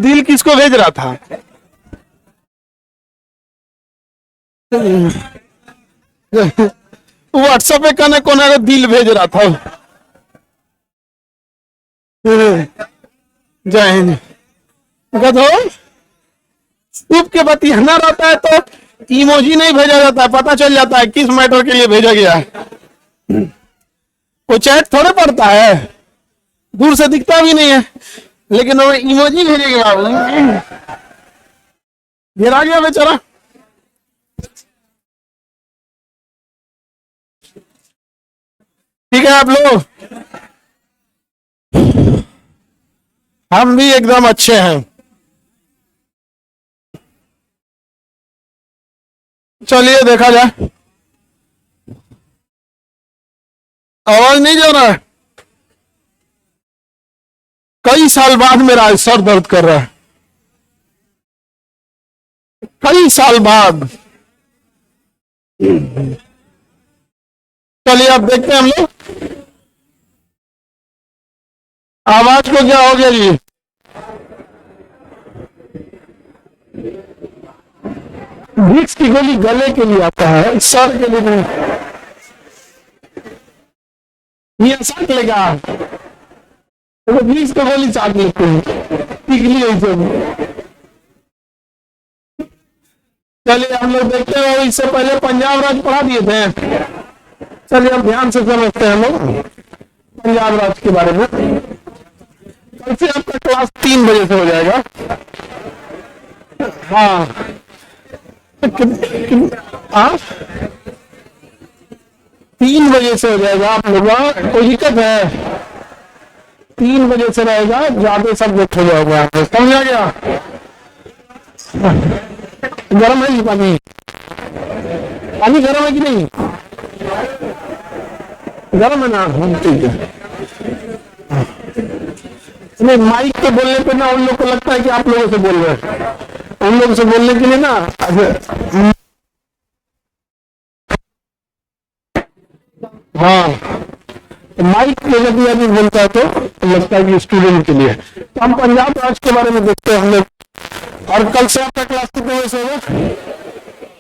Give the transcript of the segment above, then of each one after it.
दिल किसको भेज रहा था? व्हाट्सएप पे कोने कोने को दिल भेज रहा था। जय हिंद। गधो, चुप के बतियाना रहता है तो इमोजी नहीं भेजा जाता है, पता चल जाता है किस मैटर के लिए भेजा गया है। वो चैट थोड़े पड़ता है, दूर से दिखता भी नहीं है, लेकिन वो इमोजी भेजेगा। गिरा गया बेचारा। ठीक है आप लोग, हम भी एकदम अच्छे हैं। चलिए देखा जाए। आवाज नहीं जा रहा है? कई साल बाद मेरा सर दर्द कर रहा है, कई साल बाद। चलिए अब देखते हैं हम लोग आवाज को क्या हो गया जी। विक्स की गोली गले के लिए आता है, सर के लिए नहीं। ये साथ लेगा तो विक्स की गोली चाट लेते हैं, पिघली हुई सब। चलिए हम लोग देखते हैं। इससे पहले पंजाब राज पढ़ा दिए थे। चलिए अब ध्यान से समझते हैं हम लोग पंजाब राज के बारे में। कल से आपका क्लास 3 बजे से हो जाएगा। हाँ, हाँ 3 बजे से हो जाएगा आप लोग। कोई दिक्कत है? 3 बजे से रहेगा, ज्यादा सब्जेक्ट हो जाएगा। समझ आ गया? गर्म है जी पानी? पानी गर्म है कि नहीं? गर्म है ना? ठीक है। नहीं, माइक पे बोलने पे ना उन लोग को लगता है कि आप लोगों से बोल रहे हैं। उन लोगों से बोलने के लिए ना हाँ, माइक पे जब आदमी बोलता है तो लगता है कि स्टूडेंट के लिए। तो हम पंजाब राज के बारे में देखते हैं हम लोग। और कल से आपका क्लास कितने बजे से होगा?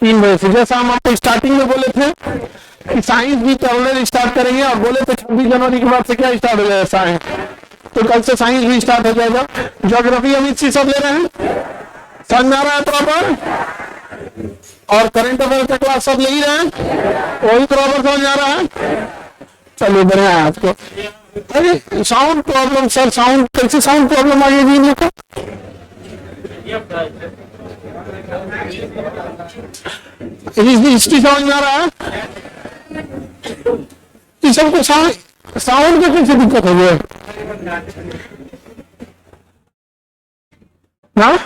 3 बजे से। जैसा हम आपको स्टार्टिंग में बोले थे कि साइंस भी पैरेलल स्टार्ट करेंगे, और बोले थे 26 जनवरी के बाद से क्या स्टार्ट हो जाएगा? साइंस। तो कल से साइंस भी स्टार्ट हो जाएगा। ज्योग्राफी अमित सी सब ले रहे हैं, समझ में आ रहा है प्रॉपर? और करंट अफेयर का क्लास सब ले ही रहे हैं, वही प्रॉपर समझ आ रहा है? चलिए बढ़िया है आपको। अरे साउंड प्रॉब्लम सर, साउंड कैसे साउंड प्रॉब्लम आ गई इन लोग को? हिस्ट्री समझ में आ रहा है? इस सबको साउंड का कैसे दिक्कत हो गया? हाँ,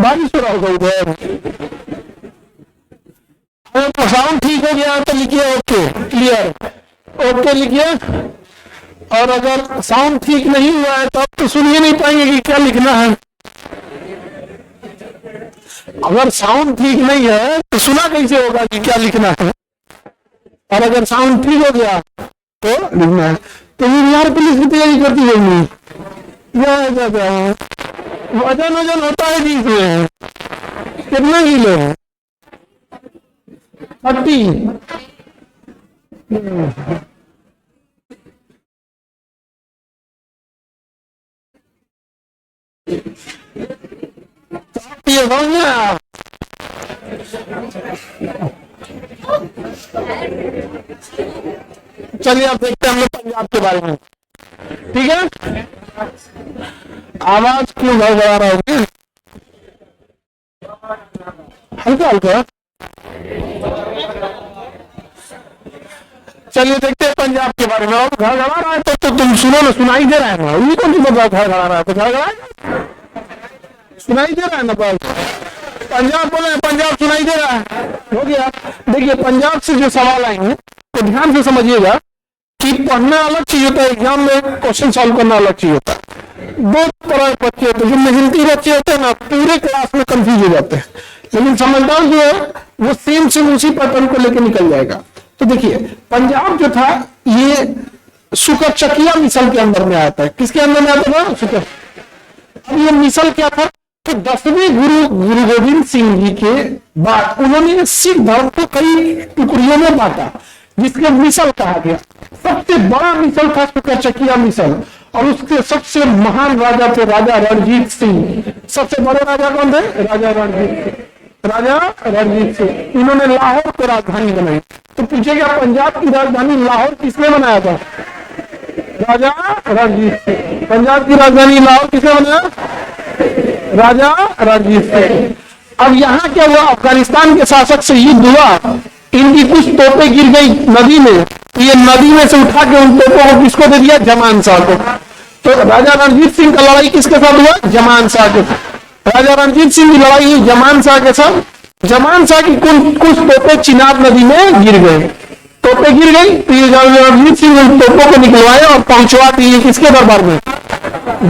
बारिश हो रहा होगा उधर। अगर साउंड ठीक हो गया तो लिखिए ओके, क्लियर, ओके लिखिए। और अगर साउंड ठीक नहीं हुआ है तो आप तो सुन ही नहीं पाएंगे कि क्या लिखना है। अगर साउंड ठीक नहीं है तो सुना कैसे होगा कि क्या लिखना है? और अगर साउंड ठीक हो गया तो लिखना है। तो बिहार पुलिस की तैयारी करती रहेंगी। वजन वजन होता है जी इसमें? कितने किलो है? 30। ये समझना। चलिए अब देखते हैं हम लोग पंजाब के बारे में। ठीक है, आवाज क्यों गड़बड़ा रहा होगी? हल्का हल्का। चलिए देखते हैं पंजाब के बारे में। और घर गड़ा रहा है तो तुम सुनो ना, सुनाई दे रहा है ना? ये कौन सी बात, घर गड़ा रहा है तो घर गड़ा सुनाई दे रहा है ना? बस पंजाब बोले, पंजाब सुनाई दे रहा है, हो गया। देखिए पंजाब से जो सवाल आएंगे तो ध्यान से समझिएगा कि पढ़ना अलग चीज होता है, एग्जाम में क्वेश्चन सॉल्व करना अलग चीज होता है। दो तरह के बच्चे होते हैं। जो मेहनती बच्चे होते हैं ना, पूरे क्लास में कंफ्यूज हो जाते हैं, लेकिन समझदार जो है वो सेम उसी पैटर्न को लेकर निकल जाएगा। तो देखिए पंजाब जो था ये सुकरचकिया मिसल के अंदर में आता है। किसके अंदर में आता था? अब ये मिसल क्या था? तो 10वें गुरु गोविंद सिंह जी के बाद उन्होंने सिख धर्म को कई टुकड़ियों में बांटा, जिसके मिसल कहा गया। सबसे बड़ा मिसल था चकिया मिसल, और उसके सबसे महान राजा थे राजा रणजीत सिंह। सबसे बड़े राजा कौन थे? राजा रणजीत सिंह। इन्होंने लाहौर को राजधानी बनाई। तो पूछेगा पंजाब की राजधानी लाहौर किसने बनाया था? राजा रणजीत सिंह। पंजाब की राजधानी लाहौर किसने बनाया? राजा रणजीत सिंह। अब यहाँ क्या हुआ? अफगानिस्तान के शासक से युद्ध हुआ, इनकी कुछ तोपें गिर गई नदी में, तो ये नदी में से उठा के उन तोपों को किसको दे दिया? जमान शाह को। तो राजा रणजीत सिंह का लड़ाई किसके साथ हुआ? जमान शाह के साथ। राजा रणजीत सिंह की लड़ाई हुई जमान शाह के साथ। जमान शाह की कुछ तोपें चिनाब नदी में गिर गए, तोपें गिर गई, तो ये रणजीत सिंह उन तोपों को निकलवाए और पहुंचवा दिए किसके दरबार में?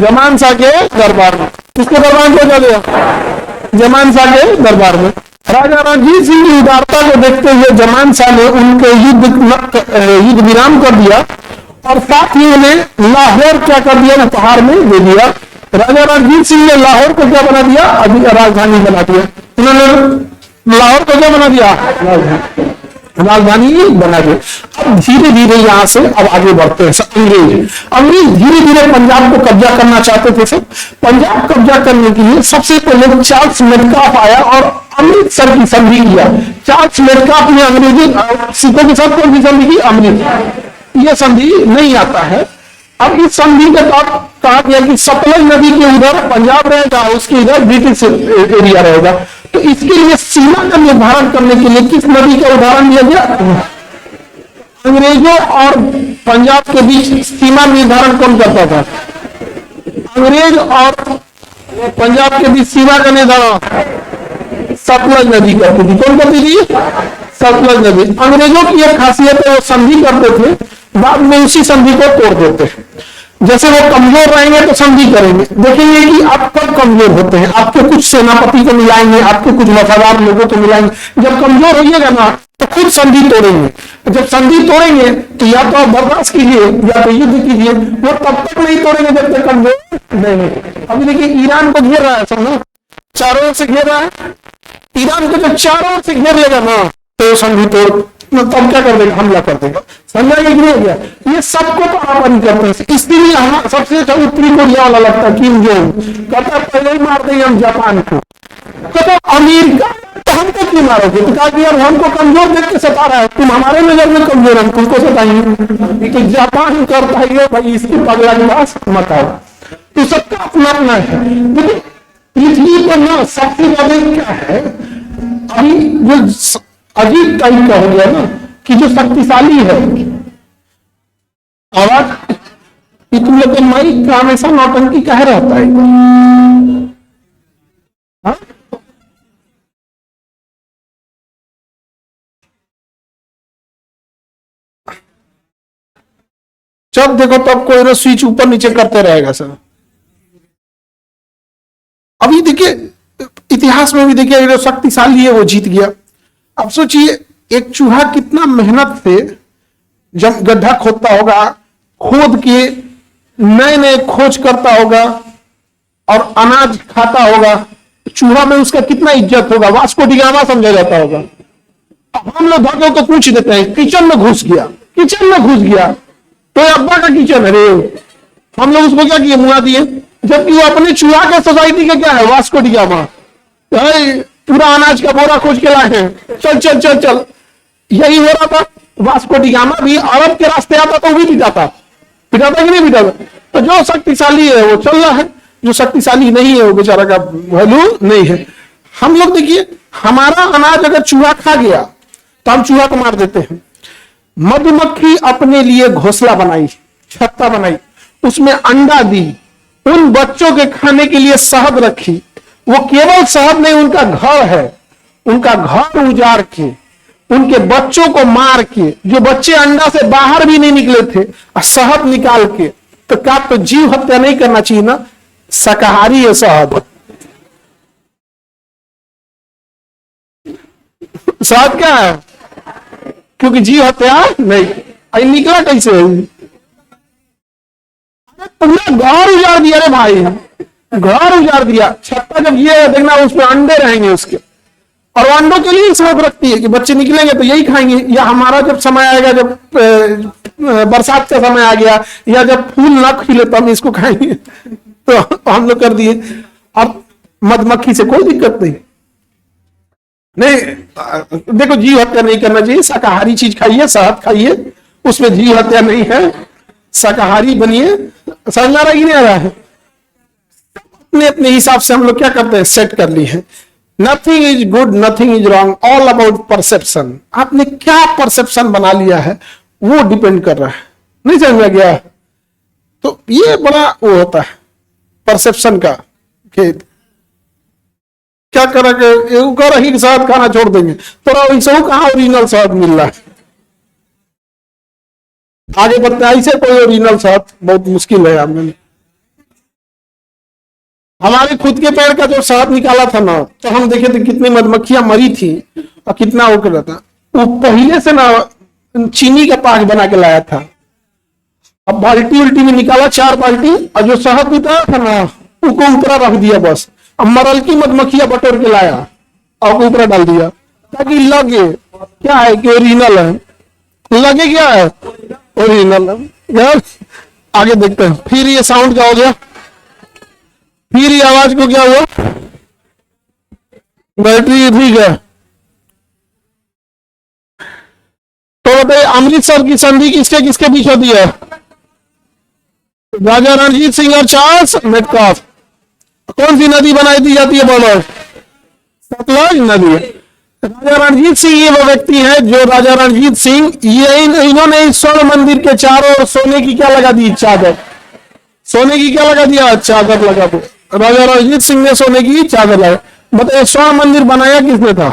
जमान शाह के दरबार में। किसके दरबार में पहुंचा दिया? जमान शाह के दरबार में। राजा रणजीत सिंह की उदारता को देखते हुए जमान शाह ने उनके युद्ध विराम कर दिया, और साथ ही उन्हें लाहौर क्या कर दिया? उपहार में दे दिया। राजा रणजीत सिंह ने लाहौर को क्या बना दिया? राजधानी बना दिया। उन्होंने लाहौर को क्या बना दिया? राजधानी बना दिया। अब धीरे धीरे यहाँ से अब आगे बढ़ते हैं। अंग्रेज धीरे धीरे पंजाब को कब्जा करना चाहते थे। सब पंजाब कब्जा करने के लिए सबसे पहले चार्ल्स मेटकाफ आया और अमृतसर की संधि किया। चार्ल्स मेटकाफ ने अंग्रेजी सिखों के साथ कौन सी संधि की? अमृतसर। यह संधि नहीं आता है। अब इस संधि के तहत कहा गया कि सतलज नदी के उधर पंजाब रहेगा, उसके इधर ब्रिटिश एरिया रहेगा। तो इसके लिए सीमा का निर्धारण करने के लिए किस नदी का उदाहरण दिया गया? अंग्रेजों और पंजाब के बीच सीमा निर्धारण कौन करता था? अंग्रेज और पंजाब के बीच सीमा का निर्धारण सतलज नदी करती थी। कौन करती थी? सतलज नदी। अंग्रेजों की एक खासियत है, वो संधि करते थे, बाद में उसी संधि को तोड़ देते हैं। जैसे वो कमजोर रहेंगे तो संधि करेंगे, देखेंगे कि आप कब कमजोर होते हैं, आपके कुछ सेनापति को मिलाएंगे, आपके कुछ वफादार लोगों को मिलाएंगे। जब कमजोर होइएगा ना तो खुद संधि तोड़ेंगे। जब संधि तोड़ेंगे तो या तो आप बर्दाश्त कीजिए या तो युद्ध कीजिए। वो तब तक नहीं तोड़ेंगे जब तक कमजोर नहीं। अभी देखिए ईरान को घेर रहा है, समझो, चारों ओर से घेर रहा है। ईरान को जब चारों ओर से घेर लेगा ना तो संधि तोड़, तब क्या कर देगा? हमला कर देगा। समझा कि नहीं हो गया? ये सबको बराबरी करते हैं। इसलिए हम सबसे अच्छा उत्तरी कोरिया वाला लगता है, किम जोंग कहता है पहले ही मार देंगे हम जापान को। तो अमेरिका तो हमको क्यों मारोगे? तो कहा कि यार हमको कमजोर देख के सता रहा है, तुम हमारे नजर में कमजोर, हम तुमको सताएंगे। तो जापान करता है भाई इसकी पगला के पास मत आओ। तो सबका अपना अपना है। देखिए पृथ्वी पर ना सबसे ज्यादा क्या है, अभी जो अजीब टाइप का हो गया ना कि जो शक्तिशाली है, आवाज तुम लोग माइक का हमेशा नौटंकी कह रहता है। हाँ? जब देखो तब कोई ना स्विच ऊपर नीचे करते रहेगा सर। अभी देखिए इतिहास में भी देखिए जो शक्तिशाली है वो जीत गया। अब सोचिए एक चूहा कितना मेहनत से जब गड्ढा खोदता होगा, खोद के नए नए खोज करता होगा और अनाज खाता होगा। चूहा में उसका कितना इज्जत होगा, वास्को डी गामा समझा जाता होगा। अब हम लोग भागों को पूछ देते हैं किचन में घुस गया, किचन में घुस गया, तो अब्बा का किचन है रे, हम लोग उसको क्या किए? मुआ दिए। जबकि वो अपने चूहा के सोसाइटी का क्या है? वास्को डी गामा, पूरा अनाज का बोरा खोज के लाए हैं, चल चल चल चल। यही हो रहा था। वास्को डी गामा भी अरब के रास्ते आता तो भी पिटाता कि नहीं पिटाता। तो जो शक्तिशाली है वो चल रहा है, जो शक्तिशाली नहीं है वो बेचारा का वैल्यू नहीं है। हम लोग देखिए हमारा अनाज अगर चूहा खा गया तो हम चूहा को मार देते हैं। मधुमक्खी अपने लिए घोंसला बनाई, छत्ता बनाई, उसमें अंडा दी, उन बच्चों के खाने के लिए शहद रखी। वो केवल शहद नहीं, उनका घर है, उनका घर उजाड़ के उनके बच्चों को मार के, जो बच्चे अंडा से बाहर भी नहीं निकले थे, शहद निकाल के, तो क्या तो जीव हत्या नहीं करना चाहिए ना? शाकाहारी है शहद। शहद क्या है? क्योंकि जीव हत्या नहीं। निकला कैसे? पूरा घर उजाड़ दिया रे भाई, घर उजाड़ दिया, छत्ता जब ये देखना उसमें अंडे रहेंगे उसके, और अंडों के लिए सोच रखती है कि बच्चे निकलेंगे तो यही खाएंगे, या हमारा जब समय आएगा, जब बरसात का समय आ गया, या जब फूल ना खिले तो हम इसको खाएंगे, तो हम लोग कर दिए। अब मधुमक्खी से कोई दिक्कत नहीं, नहीं देखो जीव हत्या नहीं करना चाहिए, शाकाहारी चीज खाइए, शहद खाइए, उसमें जीव हत्या नहीं है, शाकाहारी बनिए। समझ आ रहा है कि नहीं आ रहा है? अपने अपने हिसाब से हम लोग क्या करते हैं, सेट कर ली है। Nothing is good, nothing is wrong, all about perception. आपने क्या परसेप्शन बना लिया है वो डिपेंड कर रहा है, नहीं समझ में गया? तो ये बड़ा वो होता है परसेप्शन का खेत। क्या करा कर ही शहद खाना छोड़ देंगे, तो वैसे कहाँ ओरिजिनल शहद मिल रहा है? आगे बढ़ते ऐसे कोई ओरिजिनल शहद बहुत मुश्किल है। हमारे खुद के पेड़ का जो शहद निकाला था ना, तो हम देखे थे कितनी मधुमक्खियां मरी थी और कितना वो कर रहा था। वो पहले से ना चीनी का पाक बना के लाया था, अब बाल्टी उल्टी में निकाला 4 बाल्टी, और जो शहद निकाला था ना उसको ऊपर रख दिया बस। अब मरल की मधुमक्खियां बटोर के लाया और ऊपर डाल दिया, ताकि लगे क्या है कि ओरिजिनल है, लगे क्या है ओरिजिनल है यार। आगे देखते हैं। फिर ये साउंड क्या हो गया, फिर ये आवाज को क्या हुआ, बैटरी ठीक है। तो बताइए अमृतसर की संधि किसके किसके बीच होती है? राजा रणजीत सिंह और चार्ल्स मेटकाफ। कौन सी नदी बनाई दी जाती है बॉर्डर? सतलज नदी। राजा रणजीत सिंह ये वो व्यक्ति है जो राजा रणजीत सिंह ये इन्होंने इस स्वर्ण मंदिर के चारों ओर सोने की क्या लगा दी, चादर। सोने की क्या लगा दिया, चादर लगा दो। राजा रणजीत सिंह ने सोने की चादर लगा। बताइए स्वर्ण मंदिर बनाया किसने था?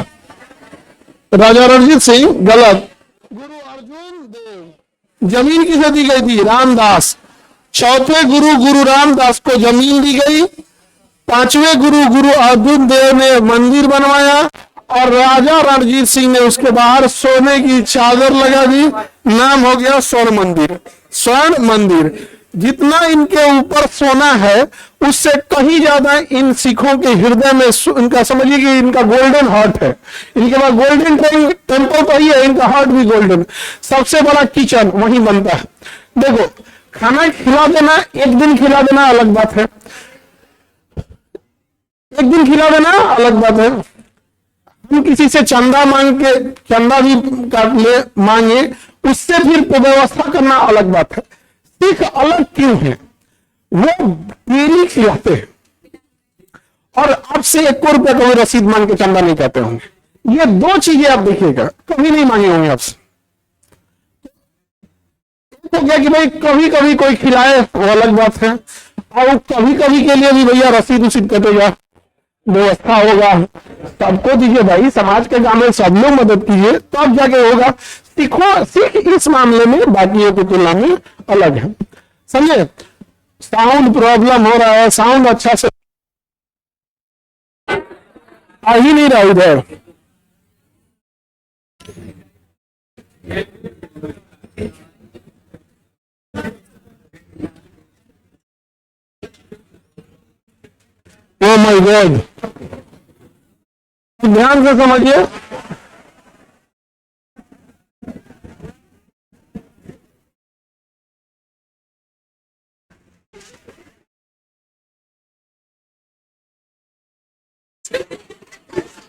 राजा रणजीत सिंह। गलत। गुरु अर्जुन देव। जमीन किसे दी गई थी? रामदास। चौथे गुरु गुरु रामदास को जमीन दी गई। 5वें गुरु गुरु अर्जुन देव ने मंदिर बनवाया, और राजा रणजीत सिंह ने उसके बाहर सोने की चादर लगा दी। नाम हो गया स्वर्ण मंदिर। स्वर्ण मंदिर। जितना इनके ऊपर सोना है उससे कहीं ज्यादा इन सिखों के हृदय में इनका समझिए कि इनका गोल्डन हार्ट है। इनके पास गोल्डन टेम्पल तो ही है, इनका हार्ट भी गोल्डन। सबसे बड़ा किचन वहीं बनता है। देखो खाना खिला देना, एक दिन खिला देना अलग बात है, एक दिन खिला देना अलग बात है। हम किसी से चंदा मांग के, चंदा भी ले मांगे, उससे फिर व्यवस्था करना अलग बात है। सिख अलग क्यों है? वो डेली खिलाते हैं और आपसे 1 रुपया कभी रसीद मांग के चंदा नहीं कहते होंगे। ये 2 चीजें आप देखिएगा, कभी नहीं मांगे होंगे आपसे। तो क्या कि भाई कभी कभी कोई खिलाए वो अलग बात है, और कभी कभी के लिए भी भैया रसीद उसीद कटेगा, व्यवस्था होगा, सबको दीजिए भाई, समाज के काम में सब लोग मदद कीजिए तब जाके होगा। सिख इस मामले में बाकियों की तुलना में अलग है, समझे? साउंड प्रॉब्लम हो रहा है, साउंड अच्छा से आ ही नहीं रहा इधर। ओ माय गॉड, ध्यान से समझिए।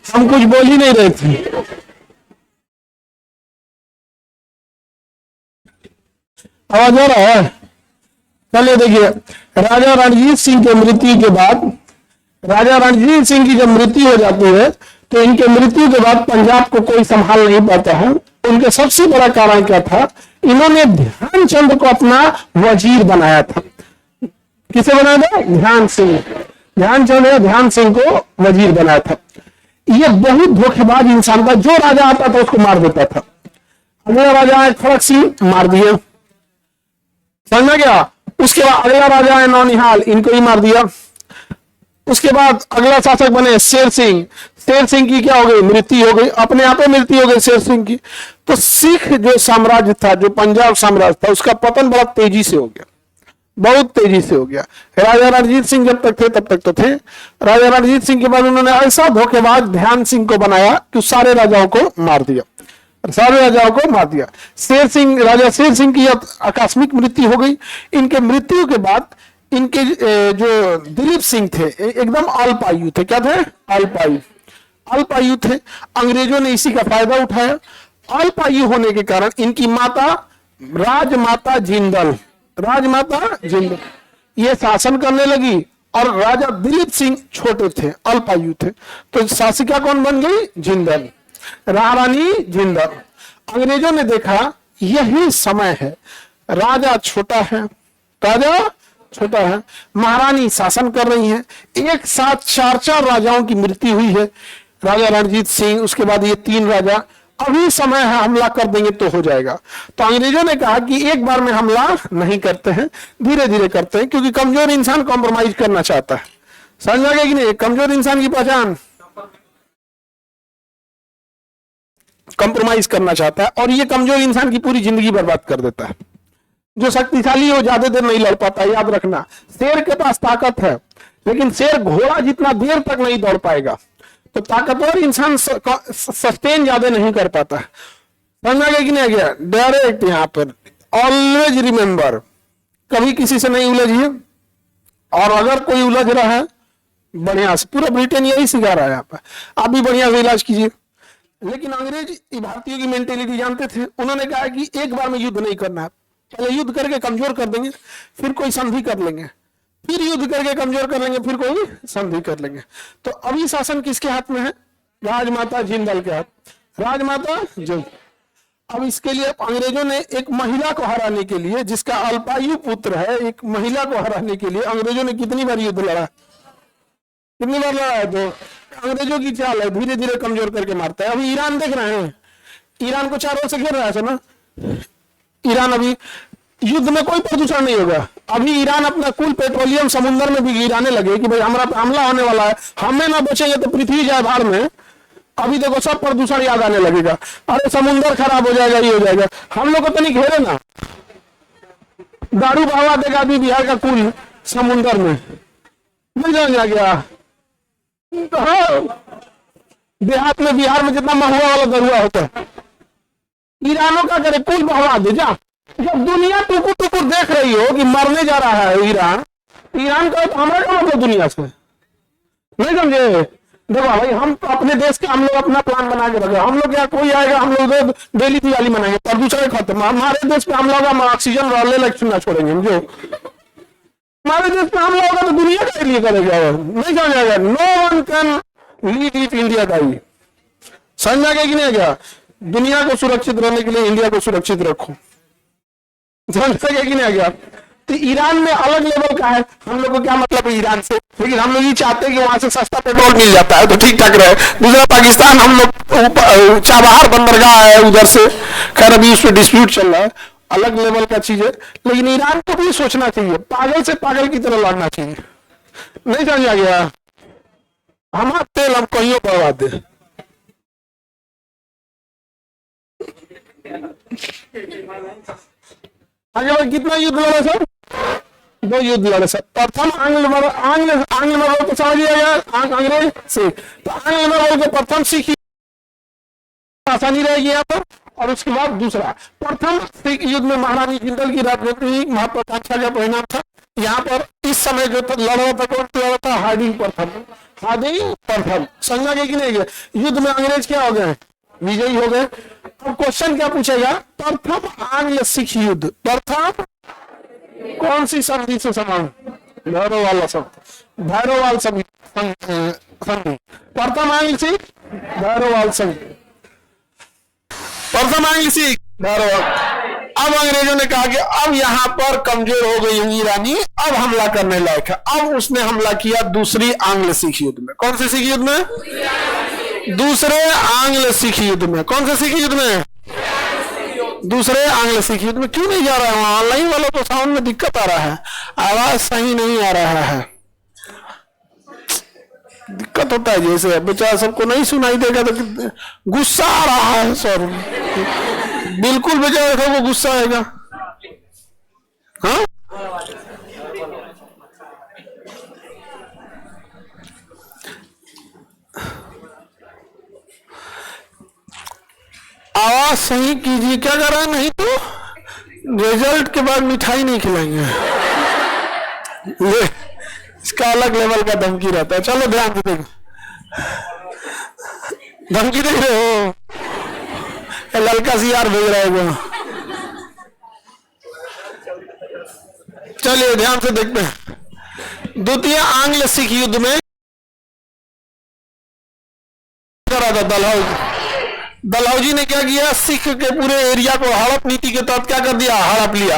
हम कुछ बोल ही नहीं रहे थे। आवाज आ रहा है? चलिए देखिए, राजा रणजीत सिंह की मृत्यु के बाद, राजा रणजीत सिंह की जब मृत्यु हो जाती है तो इनके मृत्यु के बाद पंजाब को कोई संभाल नहीं पाता है। उनके सबसे बड़ा कारण क्या था? इन्होंने ध्यानचंद को अपना वजीर बनाया था। किसे बनाया था? ध्यान सिंह। ध्यानचंद ने ध्यान सिंह को वजीर बनाया था। ये बहुत धोखेबाज इंसान था, जो राजा आता था उसको मार देता था। अगला राजा है खड़क सिंह, मार दिया, समझ में गया? उसके बाद अगला राजा है नौनिहाल, इनको ही मार दिया। उसके बाद अगला शासक बने शेर सिंह। शेर सिंह की क्या हो गई? मृत्यु हो गई, अपने आप में मृत्यु हो गई शेर सिंह की। तो सिख जो साम्राज्य था, जो पंजाब साम्राज्य था, उसका पतन बड़ा तेजी से हो गया, बहुत तेजी से हो गया। राजा रणजीत सिंह जब तक थे तब तक तो थे। राजा रणजीत सिंह के बाद उन्होंने ऐसा धोखेबाज ध्यान सिंह को बनाया कि सारे राजाओं को मार दिया, सारे राजाओं को मार दिया। शेर सिंह, राजा शेर सिंह की आकस्मिक मृत्यु हो गई। इनके मृत्यु के बाद इनके जो दिलीप सिंह थे एकदम अल्पायु थे। क्या थे? अल्पायु, अल्पायु थे। अंग्रेजों ने इसी का फायदा उठाया। अल्पायु होने के कारण इनकी माता राजमाता जिंदल, राजमाता जिंदल ये शासन करने लगी और राजा दिलीप सिंह छोटे थे, अल्पायु थे, तो शासिका कौन बन गई? जिंदल, महारानी जिंदल। अंग्रेजों ने देखा यही समय है, राजा छोटा है, राजा छोटा है, महारानी शासन कर रही है, एक साथ चार चार राजाओं की मृत्यु हुई है, राजा रणजीत सिंह, उसके बाद ये तीन राजा, अभी समय है हमला कर देंगे तो हो जाएगा। तो अंग्रेजों ने कहा कि एक बार में हमला नहीं करते हैं, धीरे धीरे करते हैं, क्योंकि कमजोर इंसान कॉम्प्रोमाइज करना चाहता है। समझ आ गया कि नहीं? कमजोर इंसान की पहचान कॉम्प्रोमाइज करना चाहता है, और ये कमजोर इंसान की पूरी जिंदगी बर्बाद कर देता है। जो शक्तिशाली है वो ज्यादा देर नहीं लड़ पाता, याद रखना। शेर के पास ताकत है, लेकिन शेर घोड़ा जितना देर तक नहीं दौड़ पाएगा, तो ताकतवर इंसान सस्टेन ज्यादा नहीं कर पाता। समझ आ गया कि नहीं गया? डायरेक्ट यहाँ पर ऑलवेज रिमेंबर, कभी किसी से नहीं उलझिए, और अगर कोई उलझ रहा है बढ़िया से, पूरा ब्रिटेन यही सिखा रहा है यहाँ पर, आप भी बढ़िया से इलाज कीजिए। लेकिन अंग्रेज भारतीयों की मेंटेलिटी जानते थे, उन्होंने कहा कि एक बार में युद्ध नहीं करना है, पहले युद्ध करके कमजोर कर देंगे, फिर कोई संधि कर लेंगे, फिर युद्ध करके कमजोर कर लेंगे, फिर कोई संधि कर लेंगे। तो अभी शासन किसके हाथ में है? राजमाता जिंदल के हाथ, राजमाता जिंदल। अब इसके लिए अंग्रेजों ने एक महिला को हराने के लिए, जिसका अल्पायु पुत्र है, एक महिला को हराने के लिए अंग्रेजों ने कितनी बार युद्ध लड़ा? कितनी बार लड़ा है? तो अंग्रेजों की चाल है, धीरे धीरे कमजोर करके मारता है। अभी ईरान देख रहे हैं, ईरान को चारों से घेर रहा है ना। ईरान अभी युद्ध में कोई प्रदूषण नहीं होगा, अभी ईरान अपना कुल पेट्रोलियम समुद्र में भी गिराने लगे कि भाई हमारा हमला होने वाला है, हमें ना बचेंगे तो पृथ्वी जाए भार में। अभी देखो सब प्रदूषण याद आने लगेगा, अरे समुद्र खराब हो जाएगा, ये हो जाएगा। हम लोग को तो नहीं घेरे ना, दारू बहावा देगा अभी बिहार का कुल समुद्र में, मिल जाएगा क्या? हाँ, देहात में, बिहार में जितना महुआ वाला दरुआ होता है, ईरानों का करे कुल बहवा दे जा। जब दुनिया टुकुर टुकुर देख रही हो कि मरने जा रहा है ईरान, ईरान का हमारा क्या मतलब दुनिया से? नहीं समझे? देखो भाई, हम तो अपने देश के, हम लोग अपना प्लान बना के रखे, हम लोग क्या कोई आएगा, हम लोग डेली दिवाली मनाएंगे, प्रदूषण खत्म। हमारे देश पे हमला होगा, ऑक्सीजन वाले इलेक्शन ना छोड़ेंगे। जो हमारे देश पे हमला होगा तो दुनिया के लिए करेगा, नहीं समझ आएगा। No one can lead it India का ही, समझ आ गया कि नहीं गया? दुनिया को सुरक्षित रहने के लिए इंडिया को सुरक्षित रखो, समझ सके कि नहीं गया? तो ईरान में अलग लेवल का है, हम लोग को क्या मतलब है ईरान से, लेकिन हम लोग ये चाहते हैं कि वहां से सस्ता पेट्रोल मिल जाता है तो ठीक ठाक रहे। दूसरा पाकिस्तान, हम लोग चाबहार बंदरगाह है उधर से, खैर अभी उस पर डिस्प्यूट चल रहा है, अलग लेवल का चीज है। लेकिन ईरान को भी सोचना चाहिए, पागल से पागल की तरह लड़ना चाहिए। नहीं समझ आ गया? हमारा तेल हम कहीं बर्बाद दे। आगे भाई कितना युद्ध लड़े सर? 2 युद्ध लड़े सर। प्रथम आंग्ल मरोल को समझ लिया गया, अंग्रेज से, तो आंग्ल मरोल के प्रथम सीख आसानी रहेगी यहाँ पर। और उसके बाद दूसरा, प्रथम सिख युद्ध में महारानी जिंदल की राजनीतिक महत्वाकांक्षा का परिणाम था। यहाँ पर इस समय जो लड़ रहा था कौन लड़ रहा था? हार्डिंग प्रथम, हार्डिंग प्रथम। समझा गया कि नहीं गया? युद्ध में अंग्रेज क्या हो गए? विजयी हो गए। अब क्वेश्चन क्या पूछेगा? प्रथम आंग्ल सिख युद्ध, प्रथम कौन सी संधि से समान? भैरववाल शब्द, भैरववाल संधि। प्रथम आंग्ल सिख भैरववाल संधि, प्रथम आंग्ल सिख भैरववाल। अब अंग्रेजों ने कहा कि अब यहां पर कमजोर हो गई होंगी ईरानी, अब हमला करने लायक है। अब उसने हमला किया दूसरी आंग्ल सिख युद्ध में। कौन से सिख युद्ध में? दूसरे आंग्ल सिख युद्ध में। कौन से सिख युद्ध में? दूसरे आंग्ल सिख युद्ध में। क्यों नहीं जा रहा है? ऑनलाइन वालों को साउंड में दिक्कत आ रहा है, आवाज सही नहीं आ रहा है, दिक्कत होता है। जैसे बेचारा सबको नहीं सुनाई देगा तो गुस्सा आ रहा है सर, बिल्कुल बेचारा सबको गुस्सा आएगा। हाँ सही कीजिए, क्या करा, नहीं तो रिजल्ट के बाद मिठाई नहीं खिलाएंगे। ये इसका अलग लेवल का धमकी रहता है। चलो ध्यान से देखो, धमकी देख रहे हो, लड़का सियार भेज रहा है वो। चलिए ध्यान से देखते हैं। द्वितीय आंग्ल सिख युद्ध में करा था डलहौजी ने क्या किया, सिख के पूरे एरिया को हड़प नीति के तहत क्या कर दिया, हड़प लिया।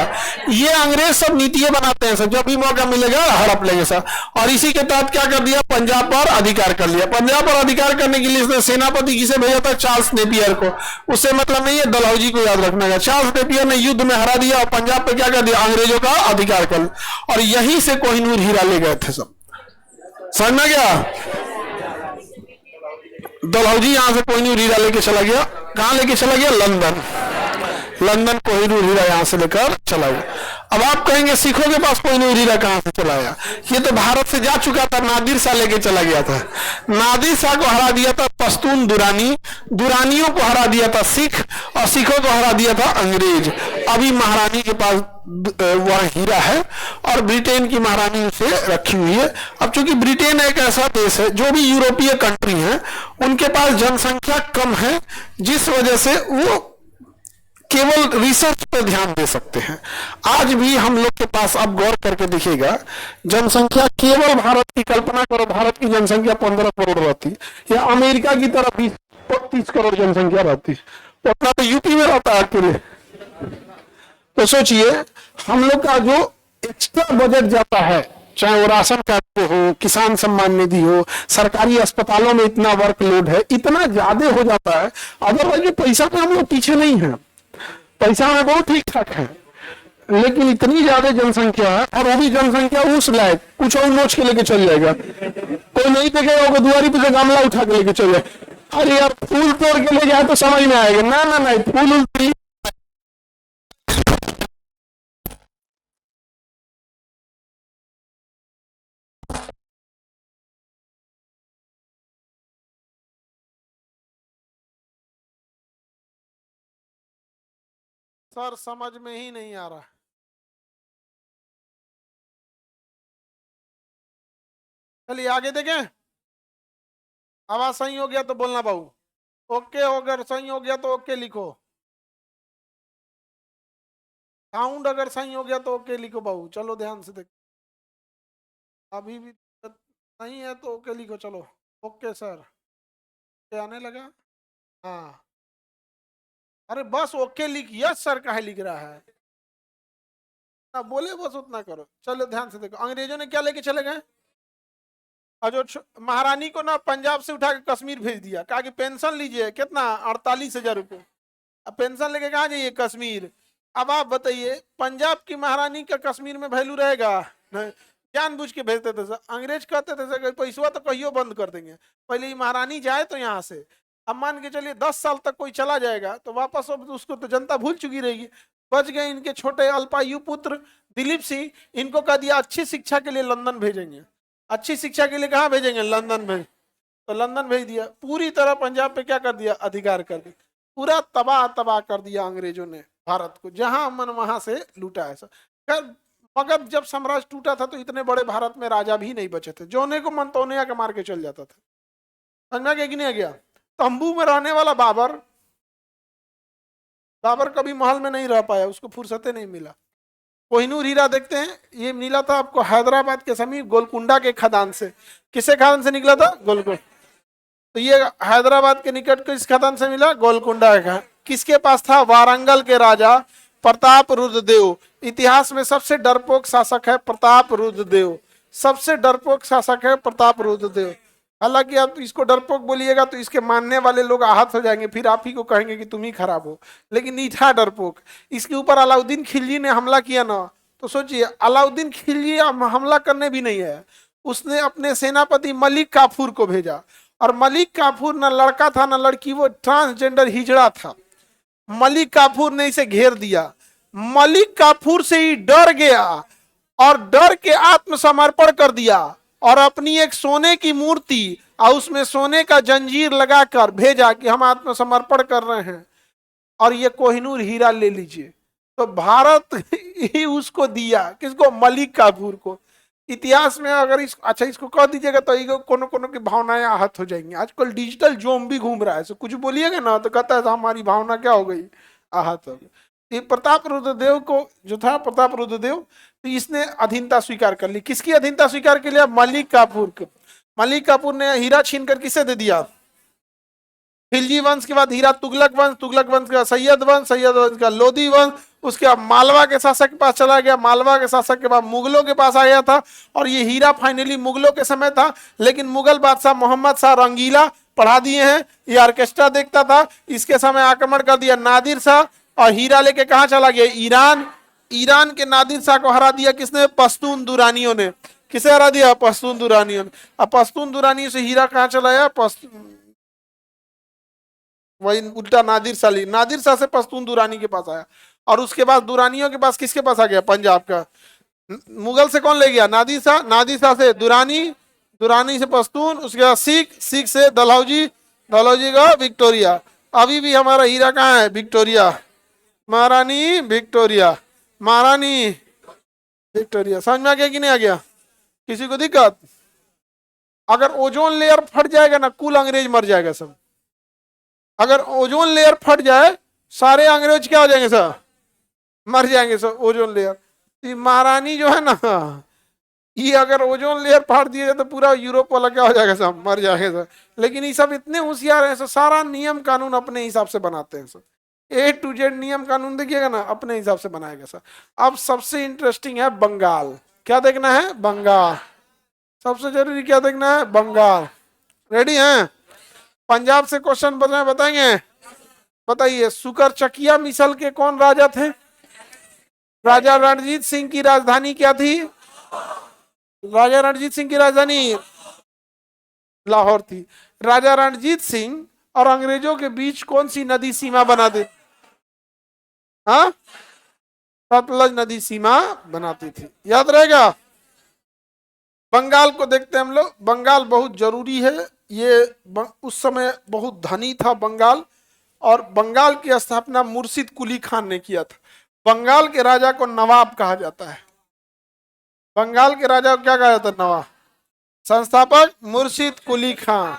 ये अंग्रेज सब नीतियां बनाते हैं सब, जब भी मौका मिलेगा हड़प लेंगे सब। और इसी के तहत क्या कर दिया, पंजाब पर अधिकार कर लिया। पंजाब पर अधिकार करने के लिए इसने सेनापति किसे भेजा था, चार्ल्स नेपियर को। उससे मतलब नहीं है, डलहौजी को याद रखना है। चार्ल्स नेपियर ने युद्ध में हरा दिया और पंजाब पे क्या कर दिया, अंग्रेजों का अधिकार कर लिया। और यहीं से कोहिनूर हीरा ले गए थे सब, समझ में गया। डलहौजी यहां से कोहिनूर हीरा लेके चला गया। कहां लेके चला गया, लंदन। लंदन कोहिनूर हीरा यहां से लेकर चला गया। अब आप कहेंगे सिखों के पास कोहिनूर हीरा कहां से चला गया, ये तो भारत से जा चुका था, नादिर शाह लेके चला गया था। नादिर शाह को हरा दिया था पश्तून दुरानी, दुरानियों को हरा दिया था सिख, और सिखों को हरा दिया था अंग्रेज। अभी महारानी के पास वह हीरा है और ब्रिटेन की महारानी उसे रखी हुई है। अब चूंकि ब्रिटेन एक ऐसा देश है, जो भी यूरोपीय कंट्री है उनके पास जनसंख्या कम है, जिस वजह से वो केवल रिसर्च पर ध्यान दे सकते हैं। आज भी हम लोग के पास, आप गौर करके देखिएगा, जनसंख्या केवल भारत की कल्पना करो, भारत की जनसंख्या 15 करोड़ रहती, या अमेरिका की तरफ 20-30 करोड़ जनसंख्या रहती, उतना तो यूपी में रहता है अकेले। तो सोचिए, हम लोग का जो एक्स्ट्रा बजट जाता है, चाहे वो राशन कार्ड हो, किसान सम्मान निधि हो, सरकारी अस्पतालों में इतना वर्कलोड है, इतना ज्यादा हो जाता है। अदरवाइज पैसा में हम लोग पीछे नहीं है, पैसा में बहुत ठीक ठाक है, लेकिन इतनी ज्यादा जनसंख्या है, और वो भी जनसंख्या उस लायक, कुछ और नोच के लेके चल जाएगा। कोई नहीं देखेगा, वो दुआरी पे से गमला उठा के लेके चल जाए। अरे यार, फूल तोड़ के ले जाए तो समझ में आएगा, ना ना ना, फूल सर समझ में ही नहीं आ रहा। चलिए आगे देखें। आवाज सही हो गया तो बोलना बाबू, ओके। अगर सही हो गया तो ओके लिखो। साउंड अगर सही हो गया तो ओके लिखो बाबू। चलो ध्यान से देखो, अभी भी नहीं है तो ओके लिखो। चलो ओके सर, क्या आने लगा, हाँ। अरे बस ओके लिख, यस सर काहे लिख रहा है, ना बोले बस उतना करो। चलो ध्यान से देखो, अंग्रेजों ने क्या लेके चले गए, और जो महारानी को ना पंजाब से उठा के कश्मीर भेज दिया, कहा कि पेंशन लीजिए, कितना, 48,000 रुपये। अब पेंशन लेके कहाँ जाइए, कश्मीर। अब आप बताइए, पंजाब की महारानी का कश्मीर में वैल्यू रहेगा, जानबूझ के भेजते थे। अंग्रेज कहते थे पैसा तो कहियो बंद कर देंगे, पहले ही महारानी जाए तो यहाँ से। अब मान के चलिए 10 साल तक कोई चला जाएगा तो वापस उसको तो जनता भूल चुकी रहेगी। बच गए इनके छोटे अल्पायु पुत्र दिलीप सिंह, इनको कह दिया अच्छी शिक्षा के लिए लंदन भेजेंगे। अच्छी शिक्षा के लिए कहाँ भेजेंगे, लंदन भेज, तो लंदन भेज दिया। पूरी तरह पंजाब पे क्या कर दिया, अधिकार कर दिया। पूरा तबाह तबाह कर दिया अंग्रेजों ने भारत को, जहां मन वहां से लूटा है। खैर मगध जब साम्राज्य टूटा था तो इतने बड़े भारत में राजा भी नहीं बचे थे, जोने को मन तोने आके मार के चल जाता था। समझ में कि नहीं गया। तंबू में रहने वाला बाबर, बाबर कभी महल में नहीं रह पाया, उसको फुर्सते नहीं मिला। कोहिनूर हीरा देखते हैं, ये मिला था आपको हैदराबाद के समीप गोलकुंडा के खदान से। किसे खदान से निकला था, गोलकुंडा। तो ये हैदराबाद के निकट किस खदान से मिला, गोलकुंडा का। किसके पास था, वारंगल के राजा प्रताप रुद्रदेव। इतिहास में सबसे डरपोक शासक है प्रताप रुद्रदेव, सबसे डरपोक शासक है प्रताप रुद्रदेव। हालांकि आप इसको डरपोक बोलिएगा तो इसके मानने वाले लोग आहत हो जाएंगे, फिर आप ही को कहेंगे कि तुम ही खराब हो, लेकिन नहीं था डरपोक। इसके ऊपर अलाउद्दीन खिलजी ने हमला किया ना, तो सोचिए अलाउद्दीन खिलजी हमला करने भी नहीं है, उसने अपने सेनापति मलिक काफूर को भेजा। और मलिक काफूर ना लड़का था ना लड़की, वो ट्रांसजेंडर हिजड़ा था। मलिक काफूर ने इसे घेर दिया। मलिक काफूर से ही डर गया और डर के आत्मसमर्पण कर दिया, और अपनी एक सोने की मूर्ति और उसमें सोने का जंजीर लगाकर भेजा कि हम आत्मसमर्पण कर रहे हैं। और ये कोहिनूर हीरा ले लीजिए। तो भारत ही उसको दिया, किसको? मलिक काफूर को। इतिहास में अगर अच्छा इसको कह दीजिएगा तो ये कोनो कोनो की भावनाएं आहत हो जाएंगी। आजकल डिजिटल जोम भी घूम रहा है, तो कुछ बोलिएगा ना तो कहता है हमारी भावना क्या हो गई, आहत हो गई। ये प्रताप रुद्रदेव को जो था, प्रताप रुद्रदेव, तो इसने अधीनता स्वीकार कर ली। किसकी अधीनता स्वीकार कर लिया? मलिक काफूर को। मलिक काफूर ने हीरा छीन कर किसे दे दिया? खिलजी वंश के बाद हीरा तुगलक वंश, तुगलक वंश का सैयद वंश, सैयद वंश का लोधी वंश, उसके बाद मालवा के शासक के पास चला गया, मालवा के शासक के बाद मुगलों के पास आ गया था, और ये हीरा फाइनली मुगलों के समय था। लेकिन मुगल बादशाह मोहम्मद शाह रंगीला पढ़ा दिए हैं, ये ऑर्केस्ट्रा देखता था, इसके समय आक्रमण कर दिया नादिर शाह, और हीरा लेके कहाँ चला गया? ईरान। ईरान के नादिर शाह को हरा दिया किसने? पश्तून दुरानियों ने। किसे हरा दिया? पश्तून दुरानियों ने। अब पश्तून दुरानियों से हीरा कहाँ चला गया? वही उल्टा नादिर शाह, नादिर शाह से पश्तून दुरानी के पास आया, और उसके बाद दुरानियों के पास किसके पास आ गया? पंजाब का। मुगल से कौन ले गया? नादिर शाह, नादिर शाह से दुरानी, दुरानी से पश्तून, उसके बाद सिख, सिख से डलहौजी, डलहौजी का विक्टोरिया। अभी भी हमारा हीरा कहाँ है? विक्टोरिया, महारानी विक्टोरिया, महारानी विक्टोरिया। समझ में आ गया कि नहीं आ गया? किसी को दिक्कत? अगर ओजोन लेयर फट जाएगा ना, कुल अंग्रेज मर जाएगा सब। अगर ओजोन लेयर फट जाए, सारे अंग्रेज क्या हो जाएंगे सर? मर जाएंगे सर, ओजोन लेयर। महारानी जो है ना, ये अगर ओजोन लेयर फाड़ दिए जाए तो पूरा यूरोप वाला क्या हो जाएगा सर? मर जाएगा सर। लेकिन ये सब इतने होशियार हैं सर, सारा नियम कानून अपने हिसाब से बनाते हैं सर। A to Z नियम कानून देखिएगा ना, अपने हिसाब से बनाएगा सर। अब सबसे इंटरेस्टिंग है बंगाल। क्या देखना है? बंगाल। सबसे जरूरी क्या देखना है? बंगाल। रेडी हैं? पंजाब से क्वेश्चन बताएंगे। बताइए, सुकरचकिया मिसल के कौन राजा थे? राजा रणजीत सिंह की राजधानी क्या थी? राजा रणजीत सिंह की राजधानी लाहौर थी। राजा रणजीत सिंह और अंग्रेजों के बीच कौन सी नदी सीमा बना दी? हाँ, सतलज नदी सीमा बनाती थी। याद रहेगा? बंगाल को देखते हैं हम लोग। बंगाल बहुत जरूरी है। ये उस समय बहुत धनी था बंगाल, और बंगाल की स्थापना मुर्शिद कुली खान ने किया था। बंगाल के राजा को नवाब कहा जाता है। बंगाल के राजा को क्या कहा जाता है? नवाब। संस्थापक मुर्शिद कुली खान,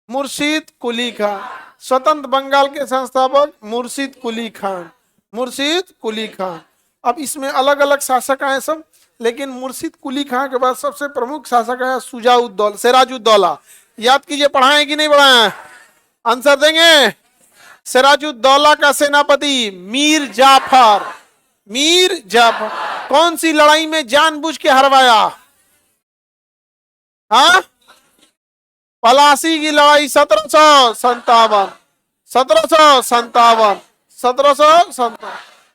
मुर्शिद कुली खान। स्वतंत्र बंगाल के संस्थापक मुर्शिद कुली खान, मुर्शिद कुली खान। अब इसमें अलग अलग शासक आए सब, लेकिन मुर्शिद कुली खान के बाद सबसे प्रमुख शासक है सुजाउद्दौला, सिराजुद्दौला। याद कीजिए, पढ़ाएं कि नहीं पढ़ाएं? आंसर देंगे। सिराजुद्दौला का सेनापति मीर जाफर, मीर जाफर। कौन सी लड़ाई में जानबूझ के हरवाया? हाँ, पलासी की लड़ाई 1757, 1757, 1757।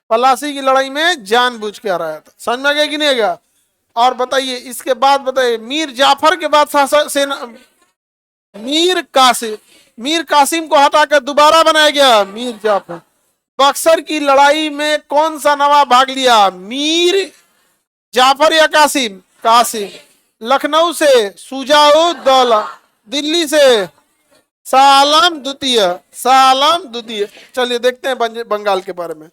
पलासी की लड़ाई में जानबूझ के हराया था। समझ में आ गया कि नहीं गया? और बताइए इसके बाद, बताइए मीर जाफर के बाद शासक सेना मीर कासिम, मीर कासिम को हटाकर दोबारा बनाया गया मीर जाफर। बक्सर की लड़ाई में कौन सा नवाब भाग लिया? मीर जाफर या कासिम? कासिम। लखनऊ से सुजाउद्दौला, दिल्ली से शाह आलम द्वितीय, शाह आलम द्वितीय। चलिए देखते हैं बंगाल के बारे में।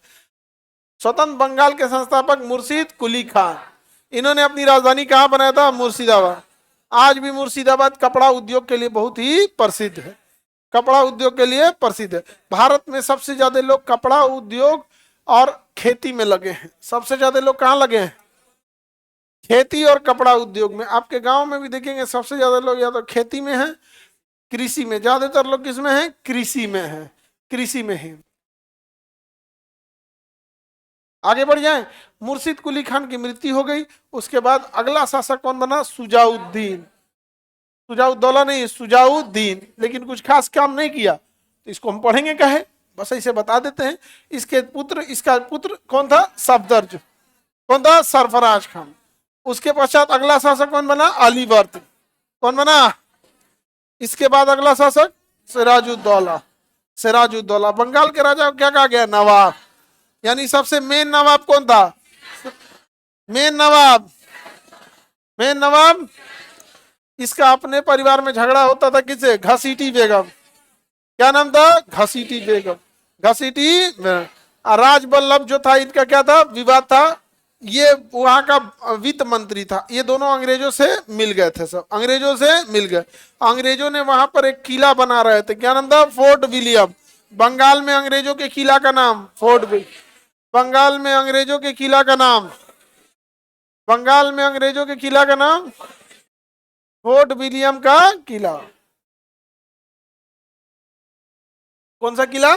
स्वतंत्र बंगाल के संस्थापक मुर्शिद कुली खान। इन्होंने अपनी राजधानी कहाँ बनाया था? मुर्शिदाबाद। आज भी मुर्शिदाबाद कपड़ा उद्योग के लिए बहुत ही प्रसिद्ध है, कपड़ा उद्योग के लिए प्रसिद्ध है। भारत में सबसे ज्यादा लोग कपड़ा उद्योग और खेती में लगे हैं। सबसे ज्यादा लोग कहाँ लगे हैं? खेती और कपड़ा उद्योग में। आपके गांव में भी देखेंगे सबसे ज्यादा लोग या तो खेती में हैं, कृषि में। ज्यादातर लोग किसमें हैं? कृषि में हैं, कृषि में हैं। आगे बढ़ जाएं। मुर्शिद कुली खान की मृत्यु हो गई। उसके बाद अगला शासक कौन बना? सुजाउद्दीन। सुजाउद्दौला नहीं, सुजाउद्दीन। लेकिन कुछ खास काम नहीं किया, तो इसको हम पढ़ेंगे कहे, बस ऐसे बता देते हैं। इसके पुत्र, इसका पुत्र कौन था? सफदर। कौन था? सरफराज खान। उसके पश्चात अगला शासक कौन बना? अलीवर्द। कौन बना? इसके बाद अगला शासक सिराजुद्दौला, सिराजुद्दौला। बंगाल के राजा को क्या कहा गया? नवाब। यानी सबसे मेन नवाब कौन था? मेन नवाब, मेन नवाब। इसका अपने परिवार में झगड़ा होता था किससे? घसीटी बेगम। क्या नाम था? घसीटी बेगम। घसीटी राज बल्लभ जो था, इनका क्या था, विवाद था। ये वहां का वित्त मंत्री था। ये दोनों अंग्रेजों से मिल गए थे, सब अंग्रेजों से मिल गए। अंग्रेजों ने वहां पर एक किला बना रहे थे, क्या नाम था, फोर्ट विलियम। बंगाल में अंग्रेजों के किला का नाम फोर्ट विलियम। बंगाल में अंग्रेजों के किला का नाम, बंगाल में अंग्रेजों के किला का नाम फोर्ट विलियम का किला। कौन सा किला,